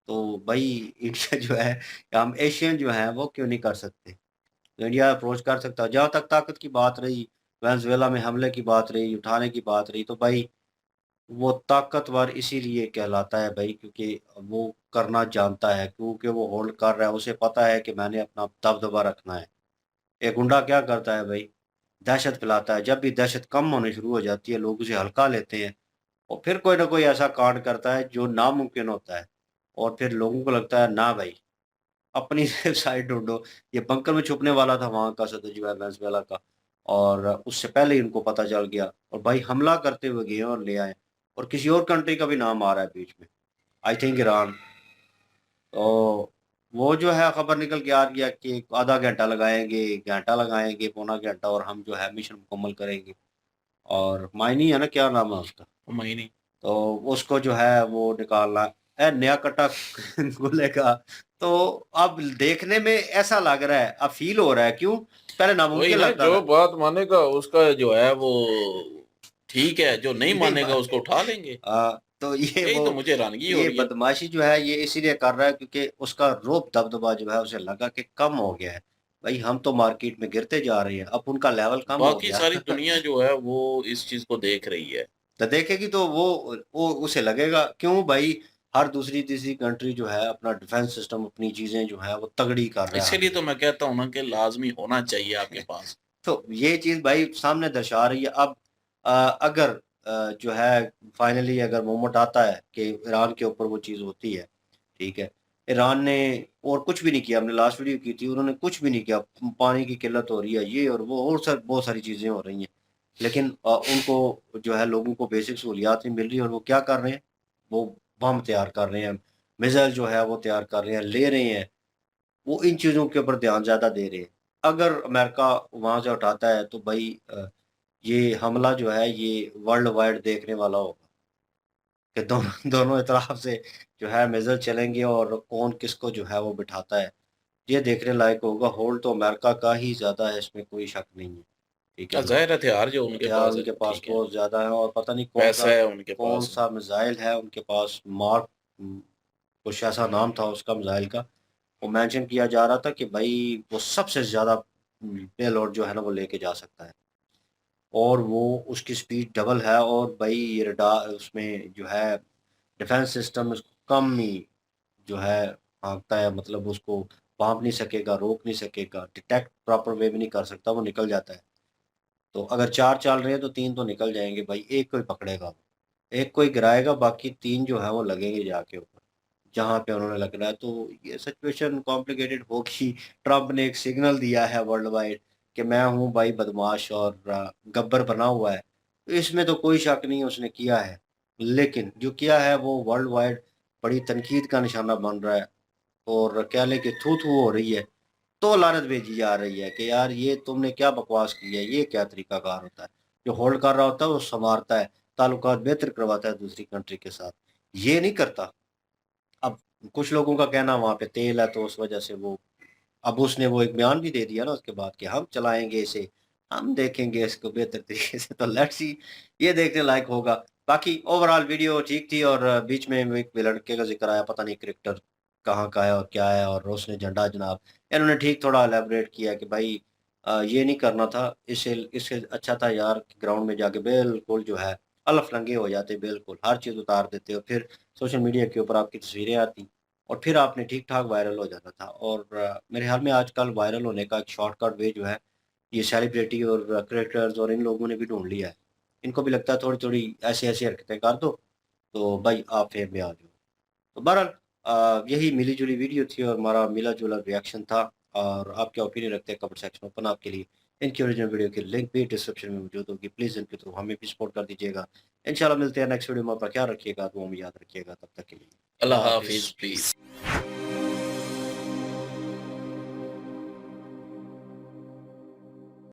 तो भई इंडिया जो है, हम एशियन जो हैं वो क्यों नहीं कर सकते? तो इंडिया अप्रोच कर सकता है। जहाँ तक ताकत की बात रही, वेनेज़ुएला में हमले की बात रही, उठाने की बात रही, तो भाई वो ताकतवर इसीलिए कहलाता है भाई, क्योंकि वो करना जानता है, क्योंकि वो होल्ड कर रहा है, उसे पता है कि मैंने अपना दबदबा रखना है। एक गुंडा क्या करता है भाई? दहशत फैलाता है। जब भी दहशत कम होनी शुरू हो जाती है, लोग उसे हल्का लेते हैं और फिर कोई ना कोई ऐसा कांड करता है जो नामुमकिन होता है, और फिर लोगों को लगता है ना भाई, अपनी सेफ साइड ढूँढो। ये बंकर में छुपने वाला था वहाँ का सदर वेनेज़ुएला का, और उससे पहले ही उनको पता चल गया और भाई हमला करते हुए गए और ले आए, और किसी और कंट्री का भी नाम आ रहा है बीच में, आई थिंक ईरान। तो वो जो है खबर निकल के आ गया कि आधा घंटा लगाएँगे, पौना घंटा, और हम जो है मिशन मुकम्मल करेंगे। और मायनी है ना, क्या नाम है उसका? हुमायूनी। तो उसको जो है वो निकालना है, नया कटा खुले का। तो अब देखने में ऐसा लग रहा है, अब फ़ील हो रहा है, क्यों? पहले वही नामुमकिन ना, लगता जो था। बात मानेगा उसका जो है वो ठीक है, जो नहीं नहीं मानेगा उसको मानेगा। उठा लेंगे। तो ये यही वो तो मुझे हैरानगी हो ये रही है। बदमाशी जो है ये इसीलिए कर रहा है क्योंकि उसका रोब दबदबा जो है उसे लगा कि कम हो गया है। भई हम तो मार्केट में गिरते जा रहे हैं, अब उनका लेवल कम हो बाकी गया। सारी दुनिया जो है वो इस चीज़ को देख रही है। तो देखेगी तो वो उसे लगेगा, क्यों भाई? हर दूसरी-तीसरी कंट्री जो है अपना डिफेंस सिस्टम, अपनी चीज़ें जो है वो तगड़ी कर रहा है इसीलिए आगे। तो मैं कहता हूँ ना कि लाज़मी होना चाहिए आपके पास। तो ये चीज़ भाई सामने दर्शा रही है। अब अगर जो है फाइनली अगर मोमेंट आता है कि ईरान के ऊपर वो चीज़ होती है, ठीक है? ईरान ने और कुछ भी नहीं किया, हमने लास्ट वीडियो की थी, उन्होंने कुछ भी नहीं किया। पानी की किल्लत हो रही है, ये और वो और बहुत सारी चीज़ें हो रही हैं। लेकिन उनको जो है लोगों को बेसिक सहूलियात नहीं मिल रही, और वो क्या कर रहे हैं? वो बम तैयार कर रहे हैं, मिसाइल जो है वो तैयार कर रहे हैं, ले रहे हैं। वो इन चीज़ों के ऊपर ध्यान ज़्यादा दे रहे हैं। अगर अमेरिका वहाँ से उठाता है तो भई ये हमला जो है ये वर्ल्ड वाइड देखने वाला होगा कि दोनों दोनों तरफ से जो है मिसाइल चलेंगे और कौन किसको जो है वो बिठाता है। ये देखने लायक होगा। होल्ड तो अमेरिका का ही ज़्यादा है, इसमें कोई शक नहीं है। ठीक है ना? ज़ाहिर है हथियार जो उनके हथियार पास है, उनके पास ठीक है। बहुत ज़्यादा है, और पता नहीं पैसा है उनके पास। कौन-सा मिसाइल है उनके पास, मार्क कुछ ऐसा नाम था उसका मिसाइल का। वो मेंशन किया जा रहा था कि भई वो सबसे ज़्यादा पेलोड जो है ना वो लेके जा सकता है, और वो उसकी स्पीड डबल है, और भई ये रडार उसमें जो है डिफेंस सिस्टम उसको कम ही जो है हाँकता है, मतलब उसको भाँप नहीं सकेगा, रोक नहीं सकेगा, डिटेक्ट प्रॉपर वे में नहीं कर सकता, वो निकल जाता है। तो अगर 4 चल रहे हैं तो 3 तो निकल जाएँगे भाई, 1 को ही पकड़ेगा वो। 1 को ही गिराएगा, बाकी 3 जो है वो लगेंगे जाके ऊपर, जहाँ पे उन्होंने लगना है। तो ये सिचुएशन कॉम्प्लिकेटेड होगी। ट्रम्प ने एक सिग्नल दिया है वर्ल्ड वाइड कि मैं हूँ भाई बदमाश और गब्बर बना हुआ है। तो इसमें तो कोई शक नहीं है उसने किया है। लेकिन जो किया है वो वर्ल्ड वाइड बड़ी तनकीद का निशाना बन रहा है, और कह लें कि थू-थू हो रही है। तो लानत भेजी जा रही है कि यार ये तुमने क्या बकवास की है, ये क्या तरीकाकार होता है। जो होल्ड कर रहा होता है वो सँवारता है, ताल्लुकात बेहतर करवाता है दूसरी कंट्री के साथ, ये नहीं करता। अब कुछ लोगों का कहना वहाँ पे तेल है तो उस वजह से वो, अब उसने वो एक बयान भी दे दिया ना उसके बाद कि हम चलाएँगे इसे, हम देखेंगे इसको बेहतर तरीके से। तो लेट्स सी, ये देखने लायक होगा। बाकी ओवरऑल वीडियो ठीक थी, और बीच में एक लड़के का ज़िक्र आया, पता नहीं क्रिकेटर कहाँ का है और क्या है, और रोशनी झंडा जनाब। इन्होंने ठीक थोड़ा एलैबोरेट किया कि भाई ये नहीं करना था, इससे इससे अच्छा था यार कि ग्राउंड में जाके बिल्कुल जो है अलफ-लंगे हो जाते, बिल्कुल हर चीज़ उतार देते, और फिर सोशल मीडिया के ऊपर आपकी तस्वीरें आती, और फिर आपने ठीक-ठाक वायरल हो जाना था। और मेरे ख़्याल में आजकल वायरल होने का एक शॉर्टकट वे जो है, ये सेलिब्रिटी और क्रिएटर्स और इन लोगों ने भी ढूँढ लिया है। इनको भी लगता है थोड़ी-थोड़ी ऐसी-ऐसी हरकतें कर दो, तो भाई आप फ़ेम में आ जाओ। तो बहरहाल यही मिली-जुली वीडियो थी और हमारा मिला-जुला रिएक्शन था, और आप क्या ओपिनियन रखते हैं कमेंट सेक्शन ओपन आपके लिए। इनकी ओरिजिनल वीडियो की लिंक भी डिस्क्रिप्शन में मौजूद होगी। प्लीज़ इनके थ्रू हमें भी सपोर्ट कर दीजिएगा। इंशाल्लाह मिलते हैं नेक्स्ट वीडियो में। अपना ख्याल रखिएगा, दुआ में याद रखिएगा। तब तक के लिए अल्लाह अल्लाह हाफ़िज़, हाफ़िज़। प्लीज़।